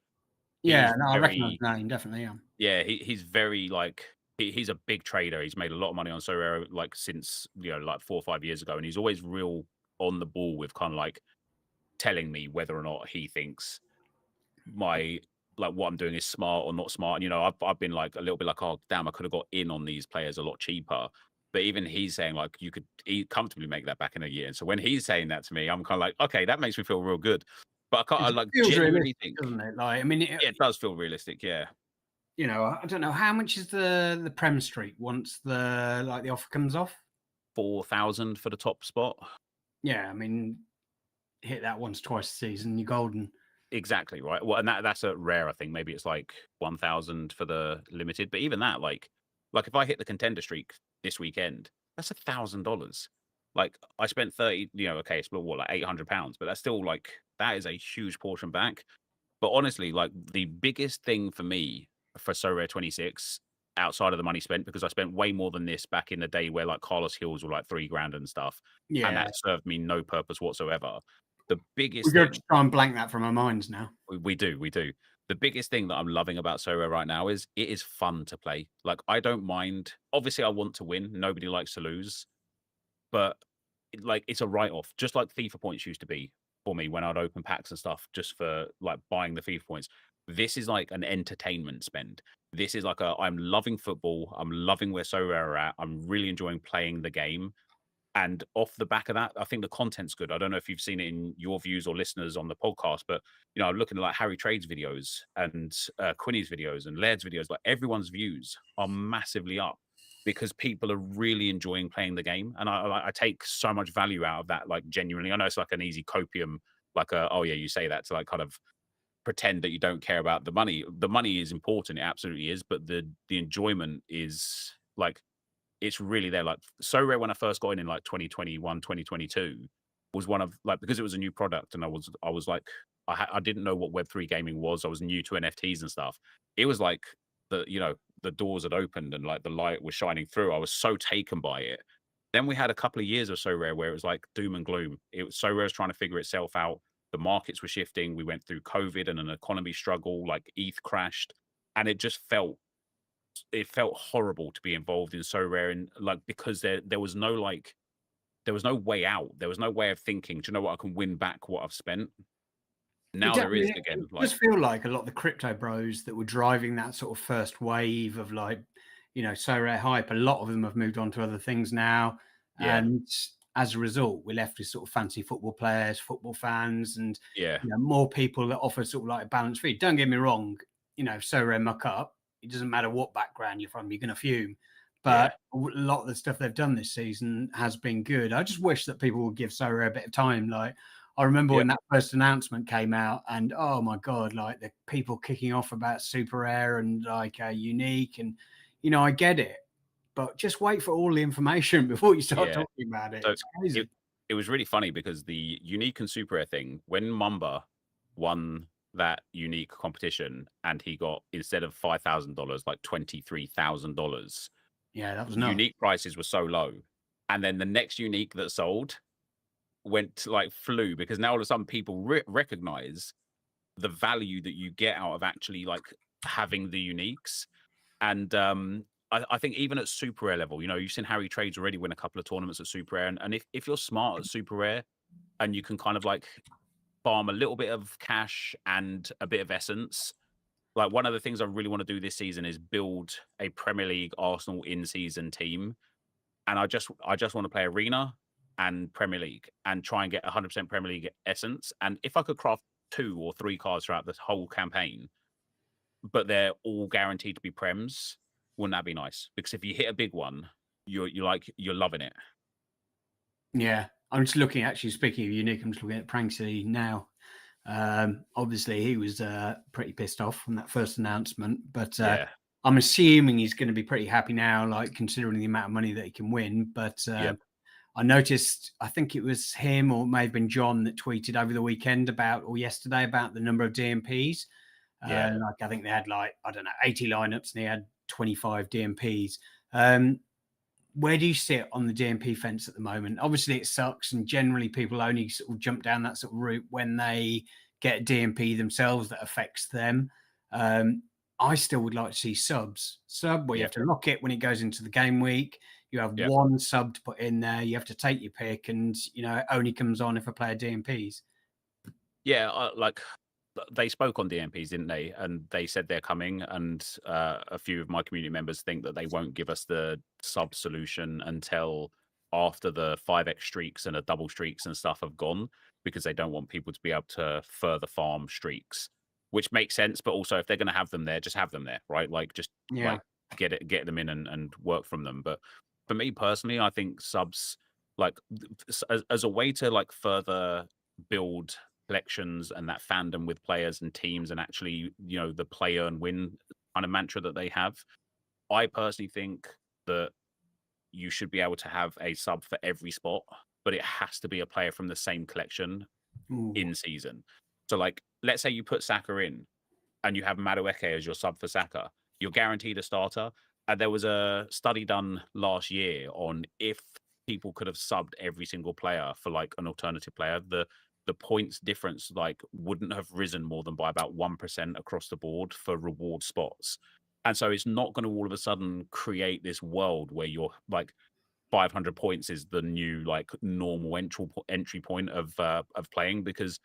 Yeah, He's no, I recognise very the name, definitely. Yeah. Yeah, he's very like he's a big trader. He's made a lot of money on Sorare, like, since, like 4 or 5 years ago, and he's always real on the ball with kind of like telling me whether or not he thinks my like what I'm doing is smart or not smart. And, I've been like a little bit like, oh damn, I could have got in on these players a lot cheaper. But even he's saying like you could comfortably make that back in a year. And so when he's saying that to me, I'm kind of like, okay, that makes me feel real good. But I It like feels genuinely realistic, think, doesn't it? Like, I mean, yeah, it does feel realistic. Yeah, I don't know how much is the Prem Street once the offer comes off. 4,000 for the top spot. Yeah, I mean, hit that once, twice a season, you're golden. Exactly right. Well, and that's a rare. I think maybe it's like 1,000 for the limited. But even that, like if I hit the contender streak this weekend, that's $1,000. Like I spent 30. Okay, it's what, like £800, but that's still like that is a huge portion back. But honestly, like the biggest thing for me for So Rare 26 outside of the money spent, because I spent way more than this back in the day where like Carlos Hills were like 3 grand and stuff, and Yeah, that served me no purpose whatsoever. The we've biggest got to thing try and blank that from our minds now. we do, we do. The biggest thing that I'm loving about Sorare right now is it is fun to play. Like I don't mind. Obviously, I want to win. Nobody likes to lose, but like it's a write-off, just like FIFA points used to be for me when I'd open packs and stuff just for like buying the FIFA points. This is like an entertainment spend. This is like I'm loving football. I'm loving where Sorare are at. I'm really enjoying playing the game. And off the back of that, I think the content's good. I don't know if you've seen it in your views or listeners on the podcast, but I'm looking at like Harry Trade's videos and Quinny's videos and Laird's videos. Like everyone's views are massively up because people are really enjoying playing the game, and I take so much value out of that. Like genuinely, I know it's like an easy copium, like oh yeah, you say that to like kind of pretend that you don't care about the money. The money is important, it absolutely is, but the enjoyment is like it's really there. Like So Rare when I first got in like 2021, 2022 was one of like because it was a new product and I was like I didn't know what Web3 gaming was. I was new to NFTs and stuff. It was like the doors had opened and like the light was shining through. I was so taken by it. Then we had a couple of years of So Rare where it was like doom and gloom. It was So Rare's trying to figure itself out. The markets were shifting. We went through COVID and an economy struggle, like ETH crashed. And it felt horrible to be involved in So Rare, and like because there was no there was no way out. There was no way of thinking, do you know what, I can win back what I've spent. Now there is It again, like does feel like a lot of the crypto bros that were driving that sort of first wave of like, so rare hype. A lot of them have moved on to other things now, yeah, and as a result, we're left with sort of fancy football players, football fans, and yeah, more people that offer sort of like a balanced feed. Don't get me wrong, so rare muck up. It doesn't matter what background you're from, you're going to fume. yeah, But a lot of the stuff they've done this season has been good. I just wish that people would give So Rare a bit of time. Like I remember yeah, when that first announcement came out, and oh my god, like the people kicking off about Super Air and like Unique, and I get it, but just wait for all the information before you start yeah. talking about it. So It's crazy. it was really funny because the unique and super rare thing, when Mamba won that unique competition and he got instead of $5,000 like $23,000, Yeah, that was nuts. unique prices were so low. And then the next unique that sold went like flew because now all of a sudden people recognize the value that you get out of actually like having the uniques. And I think even at super rare level, you've seen Harry Trades already win a couple of tournaments at super rare. And if you're smart at super rare and you can kind of like farm a little bit of cash and a bit of essence, like one of the things I really want to do this season is build a Premier League Arsenal in-season team, and I just want to play Arena and Premier League and try and get 100% Premier League essence. And if I could craft 2 or 3 cards throughout this whole campaign, but they're all guaranteed to be Prems, wouldn't that be nice? Because if you hit a big one, you're loving it. Yeah, I'm just looking. Actually, speaking of unique, I'm just looking at Pranksy now. Obviously, he was pretty pissed off from that first announcement, but Yeah, I'm assuming he's going to be pretty happy now, like considering the amount of money that he can win. But yep, I noticed, I think it was him or it may have been John that tweeted over the weekend or yesterday about the number of DMPs. yeah. Like I think they had like, I don't know, 80 lineups and they had 25 DMPs. Where do you sit on the DMP fence at the moment? Obviously, it sucks, and generally people only sort of jump down that sort of route when they get DMP themselves that affects them. I still would like to see subs. Sub where you Yeah, have to lock it when it goes into the game week. You have yeah. one sub to put in there. You have to take your pick, and it only comes on if a player DMPs. Yeah, like they spoke on DMPs, didn't they? And they said they're coming. And a few of my community members think that they won't give us the sub solution until after the 5x streaks and the double streaks and stuff have gone, because they don't want people to be able to further farm streaks, which makes sense. But also, if they're going to have them there, just have them there, right? Like, just Yeah. like get them in and work from them. But for me personally, I think subs, like as a way to like further build collections and that fandom with players and teams, and actually, the play earn win kind of mantra that they have. I personally think that you should be able to have a sub for every spot, but it has to be a player from the same collection Ooh. in season. So, like, let's say you put Saka in and you have Madueke as your sub for Saka, you're guaranteed a starter. And there was a study done last year on if people could have subbed every single player for like an alternative player, the points difference like wouldn't have risen more than by about 1% across the board for reward spots. And so it's not going to all of a sudden create this world where you're like 500 points is the new like normal entry point of playing, because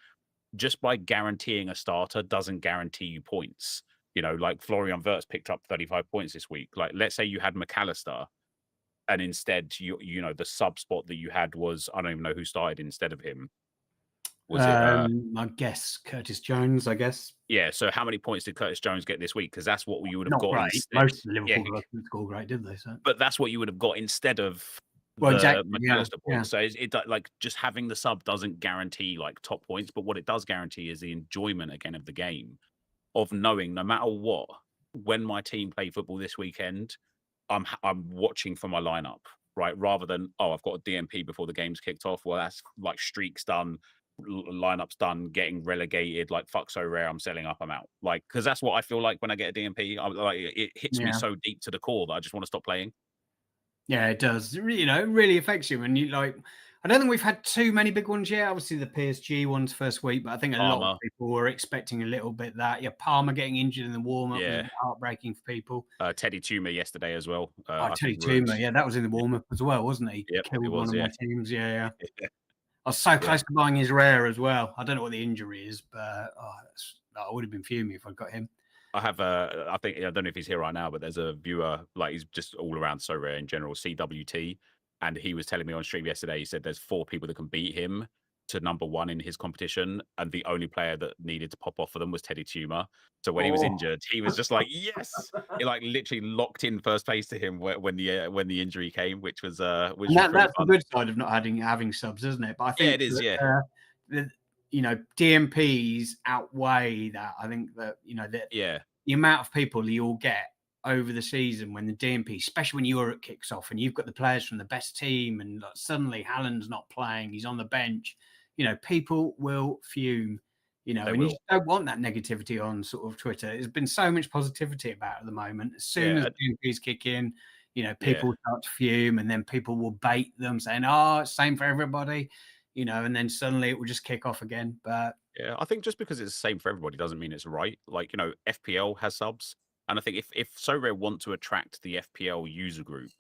just by guaranteeing a starter doesn't guarantee you points. Like Florian Wirtz picked up 35 points this week. Like, let's say you had McAllister, and instead the sub spot that you had was, I don't even know who started instead of him. Was it I guess Curtis Jones, I guess. yeah, so how many points did Curtis Jones get this week? Because that's what you would have Not got great. instead. Most of the Yeah, Liverpool guys didn't score great, did they? So, but that's what you would have got instead of well, the exactly. Yeah, McAllister yeah. points. So like just having the sub doesn't guarantee like top points, but what it does guarantee is the enjoyment again of the game, of knowing no matter what, when my team play football this weekend, I'm watching for my lineup, right? Rather than, oh, I've got a DMP before the game's kicked off. Well, that's like streaks done, lineups done, getting relegated. Like, fuck, so rare. I'm selling up. I'm out. Like, because that's what I feel like when I get a DMP. Like, it hits me Yeah. so deep to the core that I just want to stop playing. Yeah, it does. It really affects you. And you like, I don't think we've had too many big ones yet. Obviously, the PSG ones first week, but I think a lot of Armor, people were expecting a little bit that. Yeah, Palmer getting injured in the warm up was a yeah. bit heartbreaking for people. Teddy Tumor yesterday as well. Oh, I Teddy think ruined. Tuma, yeah, that was in the warm up as well, wasn't he? Yep, it Killed one was. of my Yeah, teams. Yeah, yeah. I was so yeah. close to buying his rare as well. I don't know what the injury is, but I would have been fuming if I'd got him. I have I think I don't know if he's here right now, but there's a viewer, like, he's just all around so rare in general, CWT, and he was telling me on stream yesterday. He said there's 4 people that can beat him to number 1 in his competition, and the only player that needed to pop off for them was Teddy Tumor. So when he was Oh, injured, he was just like, yes, it like literally locked in first place to him when the injury came, which was and pretty that's the fun. good side of not having subs, isn't it? But I Yeah, think it is. that, Yeah, the DMPs outweigh that. I think that yeah, the amount of people you'll get over the season when the DMP, especially when Europe kicks off and you've got the players from the best team, and like, suddenly Haaland's not playing, he's on the bench. People will fume. they And you will. just don't want that negativity on sort of Twitter. There's been so much positivity about it at the moment. As soon as Yeah, DMPs kick in, yeah. people start to fume, and then people will bait them saying, "Oh, it's same for everybody," and then suddenly it will just kick off again. But Yeah, I think just because it's the same for everybody doesn't mean it's right. Like, FPL has subs, and I think if Sorare want to attract the FPL user group,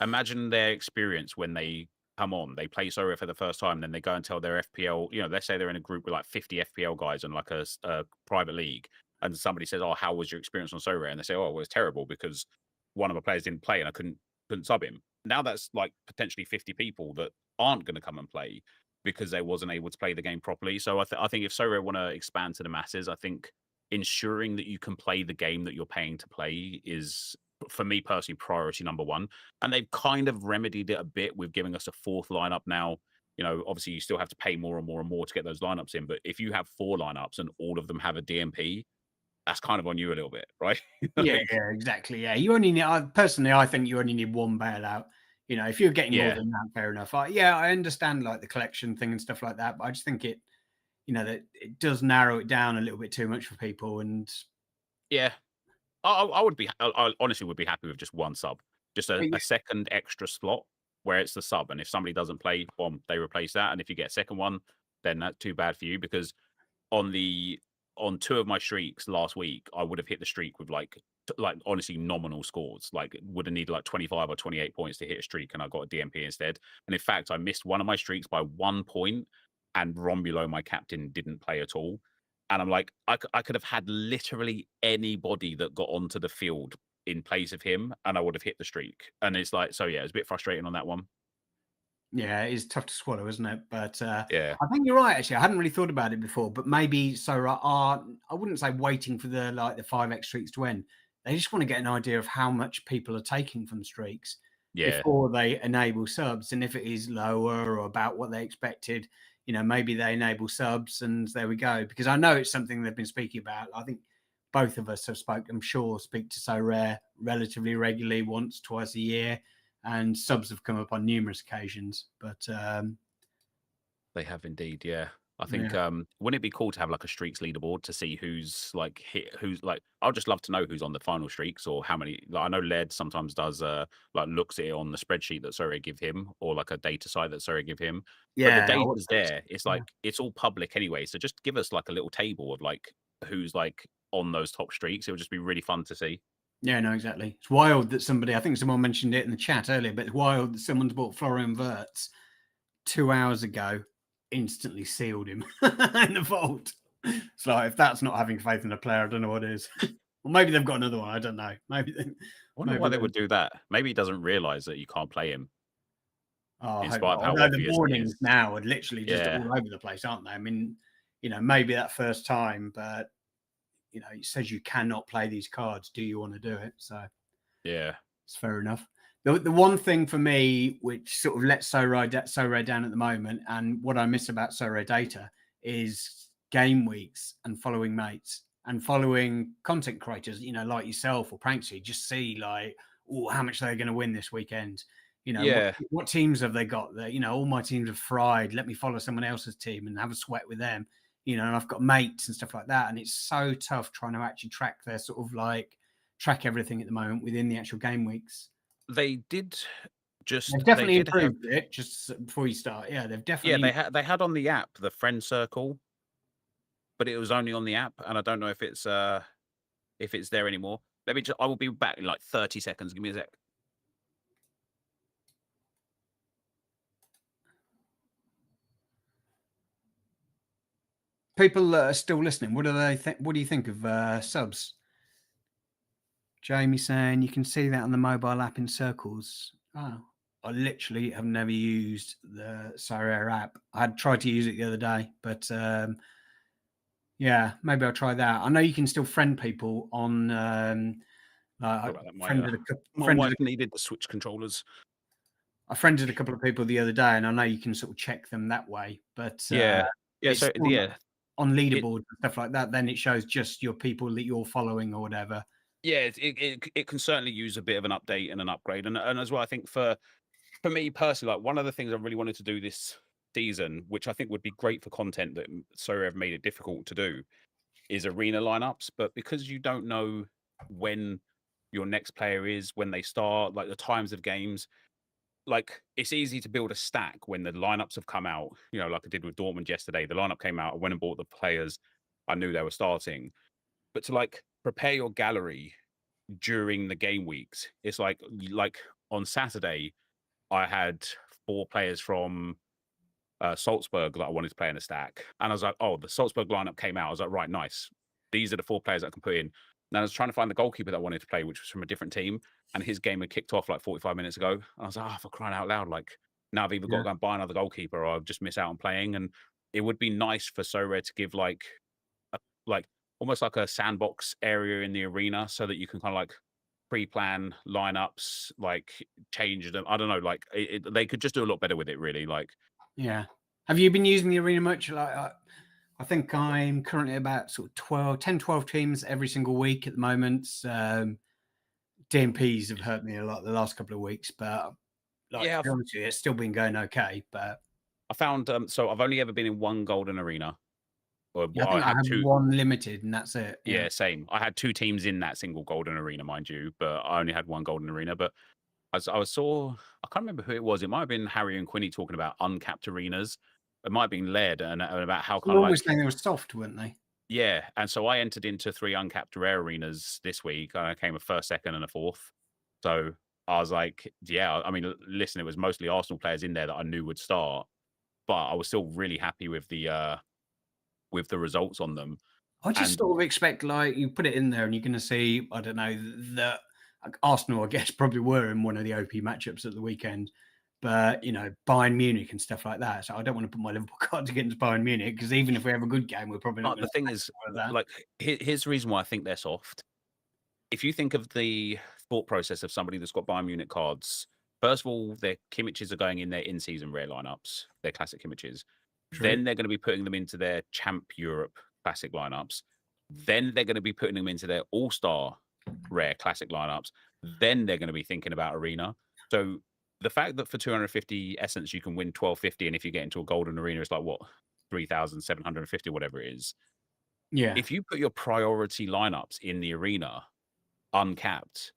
imagine their experience when they come on, they play Sorare for the first time, then they go and tell their FPL, let's say they're in a group with like 50 FPL guys and like a private league, and somebody says, "Oh, how was your experience on Sorare?" And they say, "Oh, it was terrible because one of my players didn't play and I couldn't sub him." Now that's like potentially 50 people that aren't going to come and play because they wasn't able to play the game properly. So I think if Sorare want to expand to the masses, I think ensuring that you can play the game that you're paying to play is, for me personally, priority number 1. And they've kind of remedied it a bit with giving us a 4th lineup now. Obviously you still have to pay more and more and more to get those lineups in, but if you have 4 lineups and all of them have a DMP, that's kind of on you a little bit, right? yeah, Like, yeah, exactly. Yeah, you only need. Personally, I think you only need one bailout. If you're getting more yeah, than that, fair enough. I understand like the collection thing and stuff like that, but I just think that it does narrow it down a little bit too much for people. And yeah. I would be, I honestly would be happy with just 1 sub, just but a second extra slot where it's the sub, and if somebody doesn't play, boom, they replace that, and if you get a second one, then that's too bad for you, because on the on 2 of my streaks last week, I would have hit the streak with like honestly nominal scores. Like would have needed like 25 or 28 points to hit a streak, and I got a DMP instead. And in fact, I missed one of my streaks by 1 point, and Romulo, my captain, didn't play at all. And I'm like, I could have had literally anybody that got onto the field in place of him, and I would have hit the streak. And it's like, so yeah, it's a bit frustrating on that one. Yeah, it is tough to swallow, isn't it? But Yeah. I think you're right. Actually, I hadn't really thought about it before. But maybe Sora are, I wouldn't say waiting for the 5x streaks to end. They just want to get an idea of how much people are taking from streaks Yeah. before they enable subs. And if it is lower or about what they expected, maybe they enable subs, and there we go. Because I know it's something they've been speaking about. I think both of us have I'm sure, speak to Sorare relatively regularly, once, twice a year, and subs have come up on numerous occasions. But They have indeed, yeah. I think, yeah, wouldn't it be cool to have like a streaks leaderboard to see who's like who's like I'd just love to know who's on the final streaks or how many. Like I know Led sometimes does like looks at it on the spreadsheet that Sorry give him, or like a data site that Sorry give him. But the yeah, data's there. It's yeah. like it's all public anyway. So just give us like a little table of like who's like on those top streaks. It would just be really fun to see. Yeah, no, exactly. It's wild that I think someone mentioned it in the chat earlier, but it's wild that someone's bought Florian Wirtz 2 hours ago, instantly sealed him in the vault. It's like, if that's not having faith in a player, I don't know what is. Well, maybe they've got another one. I don't know. I wonder why Maybe they they. would do that. Maybe he doesn't realize that you can't play him Oh, I in hope spite not. of how Although the obvious it warnings is. now are literally just Yeah. all over the place, aren't they? I mean, maybe that first time, but it says you cannot play these cards. Do you want to do it? So Yeah. it's fair enough. The one thing for me, which sort of lets Sorare down at the moment, and what I miss about Sorare data, is game weeks and following mates and following content creators, like yourself or Pranksy. Just see like, oh, how much they're going to win this weekend. What, Yeah. what teams have they got there? All my teams are fried. Let me follow someone else's team and have a sweat with them. And I've got mates and stuff like that. And it's so tough trying to actually track their sort of like track everything at the moment within the actual game weeks. They did They've they definitely did have improved it. Just before you start, yeah, they've yeah, definitely. they had on the app the friend circle, but it was only on the app, and I don't know if it's there anymore. Let me just I will be back in like 30 seconds. Give me a sec. People that are still listening, what do they think? What do you think of subs? Jamie saying you can see that on the mobile app in circles. Oh, I literally have never used the Sorare app. I had tried to use it the other day, but yeah, maybe I'll try that. I know you can still friend people on. Sorry I about that. friended My wife needed the Switch controllers. I friended a couple of people the other day, and I know you can sort of check them that way, but Yeah. Yeah, it's so still yeah, on it leaderboards and stuff like that. Then it shows just your people that you're following or whatever. yeah, it can certainly use a bit of an update and an upgrade. And as well, I think for me personally, like one of the things I really wanted to do this season, which I think would be great for content that Sorry have made it difficult to do, is arena lineups. But because you don't know when your next player is, when they start, like the times of games, like it's easy to build a stack when the lineups have come out. Like I did with Dortmund yesterday. The lineup came out, I went and bought the players I knew they were starting. But to like prepare your gallery during the game weeks, it's like on Saturday, I had 4 players from Salzburg that I wanted to play in a stack. And I was like, oh, the Salzburg lineup came out. I was like, right, nice. These are the 4 players that I can put in. And I was trying to find the goalkeeper that I wanted to play, which was from a different team. And his game had kicked off like 45 minutes ago. And I was like, oh, for crying out loud. Like, now I've either got Yeah, to go and buy another goalkeeper or I'll just miss out on playing. And it would be nice for Sorare to give like almost like a sandbox area in the arena so that you can kind of like pre-plan lineups, like change them. I don't know, like they could just do a lot better with it, really. Like, yeah. Have you been using the arena much? Like, I think I'm currently about sort of 12 teams every single week at the moment. DMPs have hurt me a lot the last couple of weeks, but like, to yeah, be honest with you, it's still been going okay. But I found so I've only ever been in one golden arena, or yeah, I I think I had had two. one limited, and that's it. Yeah, Yeah, same. I had 2 teams in that single golden arena, mind you, but I only had one golden arena. But I saw, I can't remember who it was. It might have been Harry and Quinny talking about uncapped arenas. It might have been Led and about how kind of someone was like saying they were soft, weren't they? Yeah, and so I entered into 3 uncapped rare arenas this week, and I came a first, second, and a fourth. So I was like, yeah, I mean, listen, it was mostly Arsenal players in there that I knew would start, but I was still really happy with the results on them. I just And sort of expect, like, you put it in there and you're going to see, I don't know, that like, Arsenal, I guess, probably were in one of the OP matchups at the weekend, but Bayern Munich and stuff like that. So I don't want to put my Liverpool cards against Bayern Munich because even if we have a good game, we're probably not but going the to thing is, have that. like, here's the reason why I think they're soft. If you think of the thought process of somebody that's got Bayern Munich cards, first of all, their Kimmiches are going in their in-season rare lineups, their classic Kimmiches. True. Then they're going to be putting them into their Champ Europe classic lineups. Then they're going to be putting them into their All-Star rare classic lineups. Then they're going to be thinking about Arena. So the fact that for 250 essence you can win 1250, and if you get into a golden arena, it's like what 3,750, whatever it is. Yeah. If you put your priority lineups in the arena uncapped,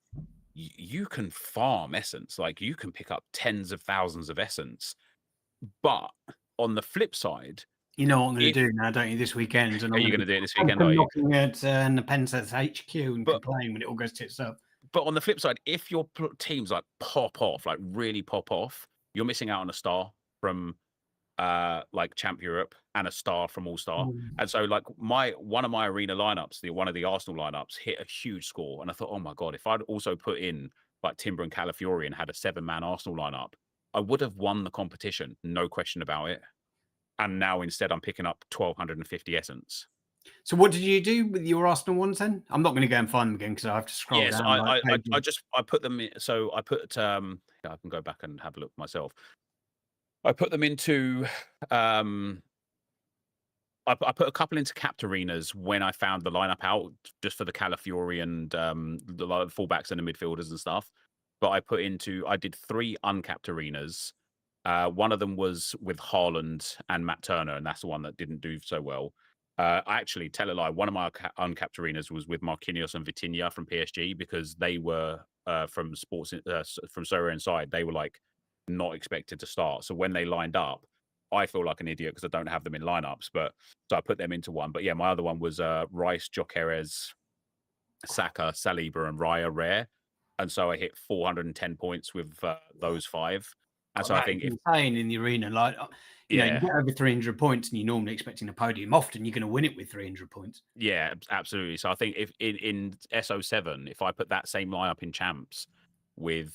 you can farm essence. Like you can pick up tens of thousands of essence. But on the flip side, You know what I'm going if to do now, don't you, this weekend? And are I'm you going to going be to do it this weekend? Are you? knocking at Nepensa's HQ and But complain when it all goes tits up. but on the flip side, if your teams like pop off, like really pop off, you're missing out on a star from like Champ Europe and a star from All Star. Mm. And so like one of my arena lineups, one of the Arsenal lineups hit a huge score. And I thought, oh my God, if I'd also put in like Timber and Calafiori and had a 7-man Arsenal lineup, I would have won the competition, no question about it. And now instead I'm picking up 1,250 essence. So what did you do with your Arsenal ones then? I'm not going to go and find them again because I have to scroll Yes, down like pages. I put them in, so I put yeah, I can go back and have a look myself. I put them into I put a couple into capped arenas when I found the lineup out, just for the Calafiori and the fullbacks and the midfielders and stuff. But I did 3 uncapped arenas. One of them was with Haaland and Matt Turner, and that's the one that didn't do so well. I actually tell a lie. One of my uncapped arenas was with Marquinhos and Vitinha from PSG because they were from from Sorare inside. They were like not expected to start. So when they lined up, I feel like an idiot because I don't have them in lineups. But so I put them into one. But yeah, my other one was Rice, Jokeres, Saka, Saliba, and Raya rare. And so I hit 410 points with those 5. And God, so I that think is if insane in the arena. Like, you yeah, get over 300 points and you're normally expecting a podium. Often you're going to win it with 300 points. yeah, absolutely. So I think if in SO7, if I put that same lineup in champs with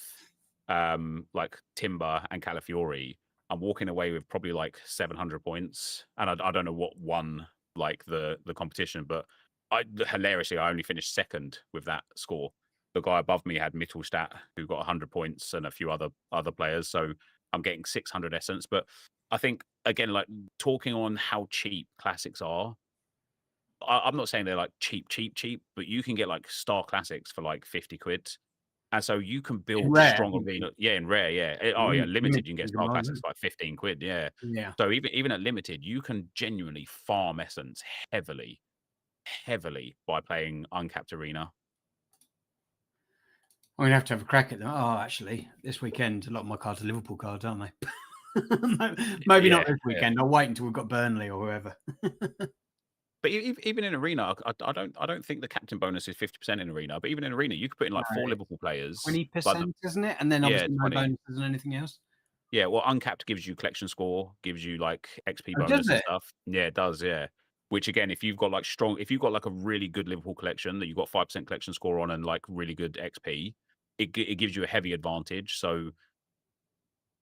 like Timber and Calafiori, I'm walking away with probably like 700 points. And I don't know what won like the competition, but hilariously I only finished second with that score. The guy above me had Mittelstadt, who got 100 points, and a few other players. So I'm getting 600 essence. But I think again, like talking on how cheap classics are, I'm not saying they're like cheap, but you can get like star classics for like 50 quid. And so you can In build rare. strong arena. Yeah, in rare, yeah. Oh yeah, limited you can get You can star buy classics them. for like 15 quid, yeah. Yeah. So even at limited, you can genuinely farm essence heavily by playing uncapped arena. I'm going to have a crack at them. Oh, actually, this weekend, a lot of my cards are Liverpool cards, aren't they? Maybe not Yeah, this yeah. weekend. I'll wait until we've got Burnley or whoever. But even in arena, I don't think the captain bonus is 50% in arena. But even in arena, you could put in like 4 Liverpool players. Like 20%, isn't it? And then yeah, obviously no 20. bonuses and anything else. Yeah, well, uncapped gives you collection score, gives you like XP Oh, does bonus and it? stuff. Yeah, it does. Yeah. Which again, if you've got like a really good Liverpool collection that you've got 5% collection score on and like really good XP, it gives you a heavy advantage. So,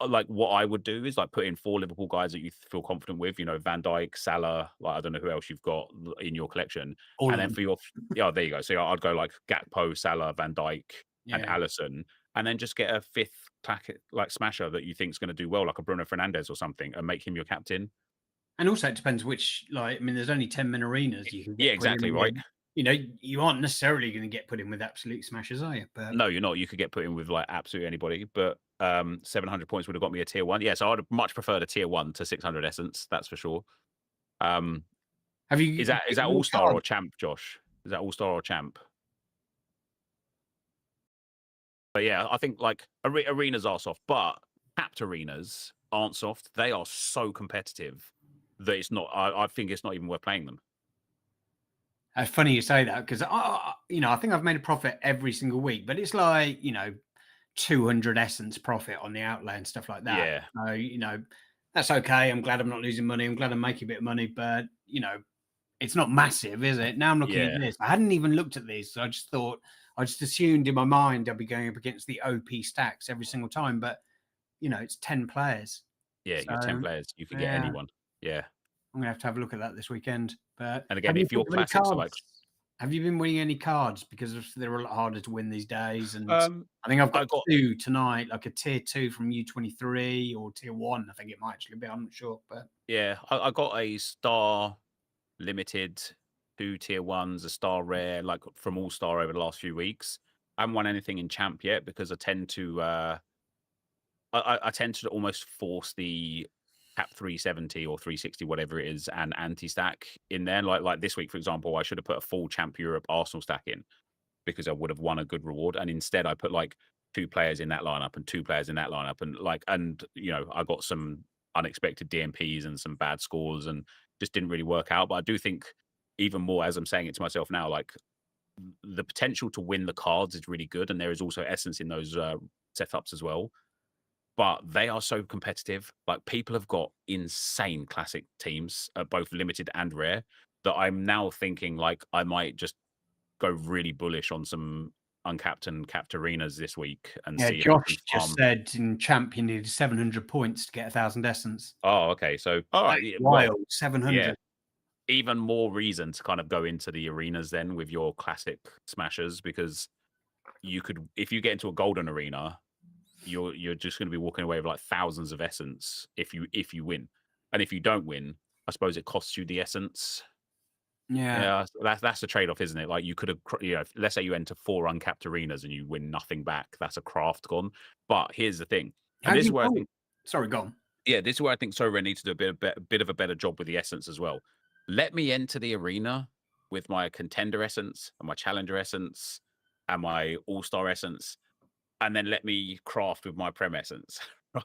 like what I would do is like put in 4 Liverpool guys that you feel confident with. You know, Van Dijk, Salah. Like I don't know who else you've got in your collection. All And of then them. for your yeah, there you go. So I'd go like Gakpo, Salah, Van Dijk, and Yeah. Allison, and then just get a 5th like smasher that you think is going to do well, like a Bruno Fernandes or something, and make him your captain. And also it depends which, like, I mean, there's only 10-man arenas you can Yeah, get put exactly in right. with. You aren't necessarily going to get put in with absolute smashers, are you? But No, you're not. You could get put in with like absolutely anybody, but 700 points would have got me a tier 1. Yeah, so I'd have much preferred a tier 1 to 600 essence. That's for sure. Um, have is you that picked all your star card? or champ, Josh? Is that all star or champ? But yeah, I think like arenas are soft, but capped arenas aren't soft. They are so competitive that it's not. I think it's not even worth playing them. It's funny you say that because I think I've made a profit every single week, but it's like 200 essence profit on the outlay and stuff like that. Yeah, So that's okay. I'm glad I'm not losing money. I'm glad I'm making a bit of money, but it's not massive, is it? Now I'm looking at yeah, this. I hadn't even looked at these. So I just assumed in my mind I'd be going up against the OP stacks every single time, but it's 10 players. yeah. So You're 10 players. You could get yeah, anyone. Yeah, I'm gonna have a look at that this weekend. But and have again, you if your picked up any classics are like, cards? Have you been winning any cards? Because they're a lot harder to win these days. And um, I think I've I got got two tonight, like a tier two from U23 or tier one. I think it might actually be. I'm not sure, but yeah, I got a star limited, 2 tier 1s, a star rare, like, from All-Star over the last few weeks. I haven't won anything in champ yet because I tend to, I tend to almost force the cap 370 or 360, whatever it is, and anti-stack in there. Like this week, for example, I should have put a full Champ Europe Arsenal stack in because I would have won a good reward, and instead I put, like, 2 players in that lineup and 2 players in that lineup, and, I got some unexpected DMPs and some bad scores and just didn't really work out. But I do think even more, as I'm saying it to myself now, like, the potential to win the cards is really good, and there is also essence in those, setups as well, but they are so competitive. Like, people have got insane classic teams, both limited and rare, that I'm now thinking, like, I might just go really bullish on some uncapped and capped arenas this week and yeah, see if I can Josh just farm. said in champ you needed 700 points to get 1,000 essence. Oh, okay. So, all That right. is Well, wild. yeah, 700. even more reason to kind of go into the arenas then with your classic smashers, because you could, if you get into a golden arena, you're just going to be walking away with like thousands of essence if you win, and if you don't win, I suppose it costs you the essence. Yeah. Yeah, that's the trade-off, isn't it? Like, you could have, let's say you enter 4 uncapped arenas and you win nothing back. That's a craft gone. But here's the thing, and How this do is you where I oh, think, sorry, go on. yeah, this is where I think Sorare needs to do bit of a better job with the essence as well. Let me enter the arena with my contender essence and my challenger essence and my all-star essence, and then let me craft with my prem essence,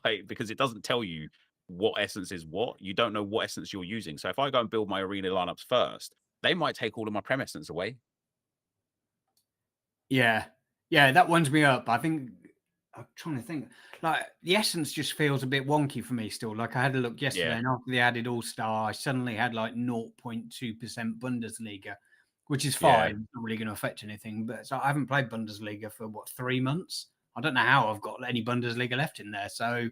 right? Because it doesn't tell you what essence is what. You don't know what essence you're using. So if I go and build my arena lineups first, they might take all of my prem essence away. Yeah. Yeah, that winds me up. I think I'm trying to think. Like the essence just feels a bit wonky for me still. Like I had a look yesterday Yeah, and after they added All Star, I suddenly had like 0.2% Bundesliga, which is yeah. fine. It's not really going to affect anything. But so I haven't played Bundesliga for what, 3 months? I don't know how I've got any Bundesliga left in there. So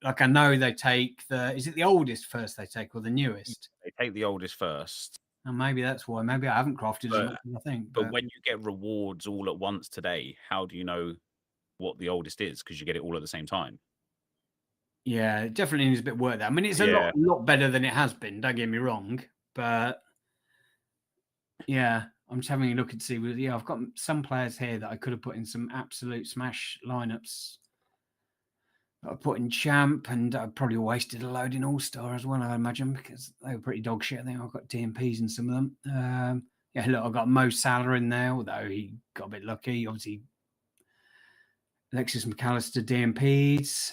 like I know they take is it the oldest first they take or the newest? They take the oldest first. And maybe that's why. Maybe I haven't crafted as much But as I think. but But when you get rewards all at once today, how do you know what the oldest is? Because you get it all at the same time. yeah, it definitely needs a bit of work there. I mean, it's a Yeah, lot better than it has been, don't get me wrong, but yeah, I'm just having a look and see. Yeah, I've got some players here that I could have put in some absolute smash lineups. I put in champ, and I probably wasted a load in all star as well. I imagine because they were pretty dog shit. I think I've got DMPs in some of them. Yeah, look, I've got Mo Salah in there, although he got a bit lucky. Obviously, Alexis McAllister DMPs.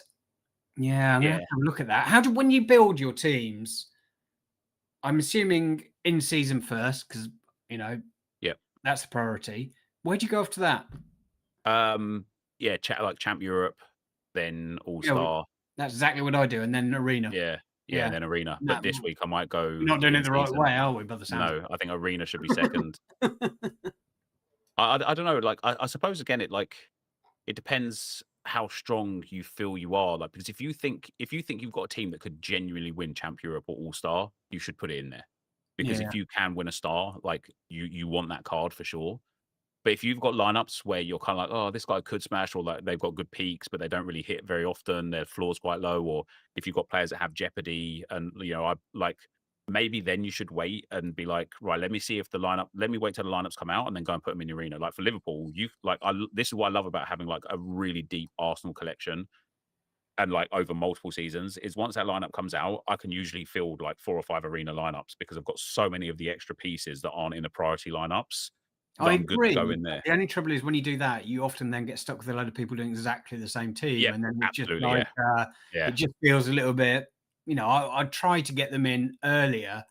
Yeah, I'm gonna have yeah, to have a look at that. When you build your teams? I'm assuming in season first because you know yeah. that's the priority. Where'd you go after that? Yeah, like Champ Europe, then All Yeah, Star. that's exactly what I do, and then arena. Yeah, yeah, and Yeah, then Arena. But no, this week I might we're go not doing it in the right season. way, are we? By the sounds No, of I think Arena should be second. it. I don't know. Like, I suppose again, it depends how strong you feel you are. Like, because if you think you've got a team that could genuinely win Champ Europe or All Star, you should put it in there. Because Yeah, if you can win a star, like, you want that card for sure. But if you've got lineups where you're kind of like, oh, this guy could smash, or like they've got good peaks, but they don't really hit very often, their floor's quite low, or if you've got players that have jeopardy, and I like, maybe then you should wait and be like, right, let me wait till the lineups come out and then go and put them in the arena. Like for Liverpool, this is what I love about having like a really deep Arsenal collection and like over multiple seasons is once that lineup comes out, I can usually field like 4 or 5 arena lineups because I've got so many of the extra pieces that aren't in the priority lineups that I I'm good to go agree. in there. The only trouble is when you do that, you often then get stuck with a load of people doing exactly the same team, Yeah, and then it's just absolutely. like Yeah. it just feels a little bit. I try to get them in earlier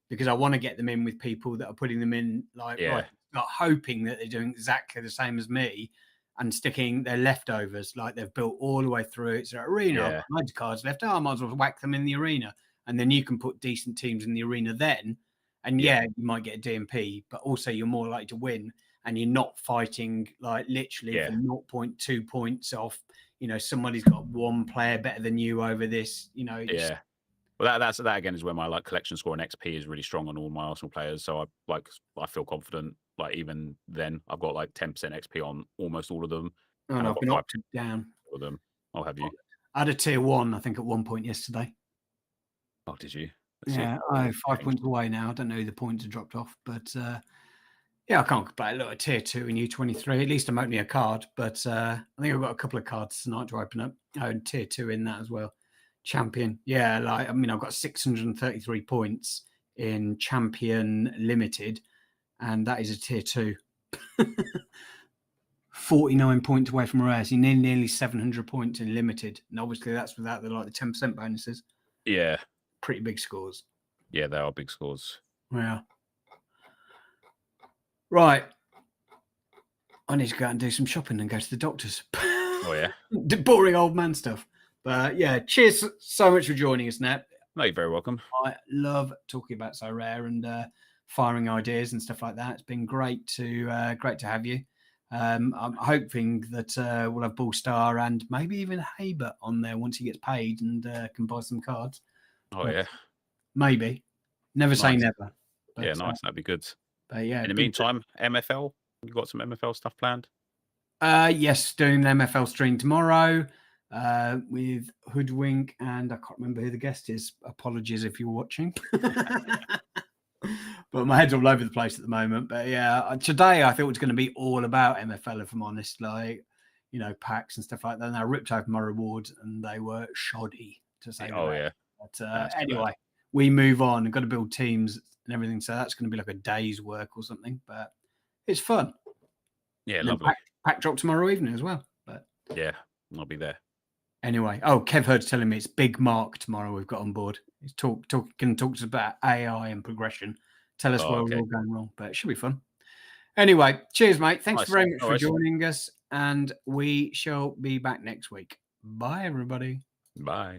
because I want to get them in with people that are putting them in like Yeah. right, not hoping that they're doing exactly the same as me and sticking their leftovers like they've built all the way through. It's an arena. I've Yeah. got loads of cards left. Oh, I might as well whack them in the arena, and then you can put decent teams in the arena then. And Yeah. you might get a DMP, but also you're more likely to win, and you're not fighting like literally Yeah. for 0.2 points off. Somebody's got one player better than you over this. Yeah. Well, that again is where my like collection score and XP is really strong on all my Arsenal players. So I feel confident. Like even then, I've got like 10% XP on almost all of them, and and I've been opted down. For them. I'll have you. I had a tier 1, I think, at one point yesterday. Oh, did you? Yeah, I'm 5 points away now. I don't know who the points have dropped off, but yeah, I can't complain. Look, a tier 2 in U23. At least I'm opening a card, but I think I've got a couple of cards tonight to open up. Oh, and tier 2 in that as well. Champion. Yeah, I've got 633 points in Champion Limited, and that is a tier 2. 49 points away from rare. So you need nearly 700 points in Limited. And obviously that's without the 10% bonuses. Yeah. Pretty big scores. Yeah, they are big scores. Yeah. Right. I need to go out and do some shopping and go to the doctors. Oh, yeah. Boring old man stuff. But yeah, cheers so much for joining us, Nat. No, you're very welcome. I love talking about Sorare and firing ideas and stuff like that. It's been great to have you. I'm hoping that we'll have Bullstar and maybe even Haber on there once he gets paid and can buy some cards. Oh, yeah. Maybe. Never say never. But, yeah, nice. That'd be good. But yeah. In the meantime, MFL, you got some MFL stuff planned? Yes, doing an MFL stream tomorrow with Hoodwink, and I can't remember who the guest is. Apologies if you're watching. But my head's all over the place at the moment. But yeah, today I thought it was going to be all about MFL, if I'm honest, like, packs and stuff like that. And I ripped open my rewards and they were shoddy, to say. Oh, yeah. But anyway, we move on. I've got to build teams and everything. So that's going to be like a day's work or something. But it's fun. Yeah, lovely. Pack drop tomorrow evening as well. But yeah, I'll be there. Anyway, Kev Hurd's telling me it's Big Mark tomorrow we've got on board. He's going to talk to us about AI and progression. Tell us where we're all going wrong, but it should be fun. Anyway, cheers, mate. Thanks very much for joining us, and we shall be back next week. Bye, everybody. Bye.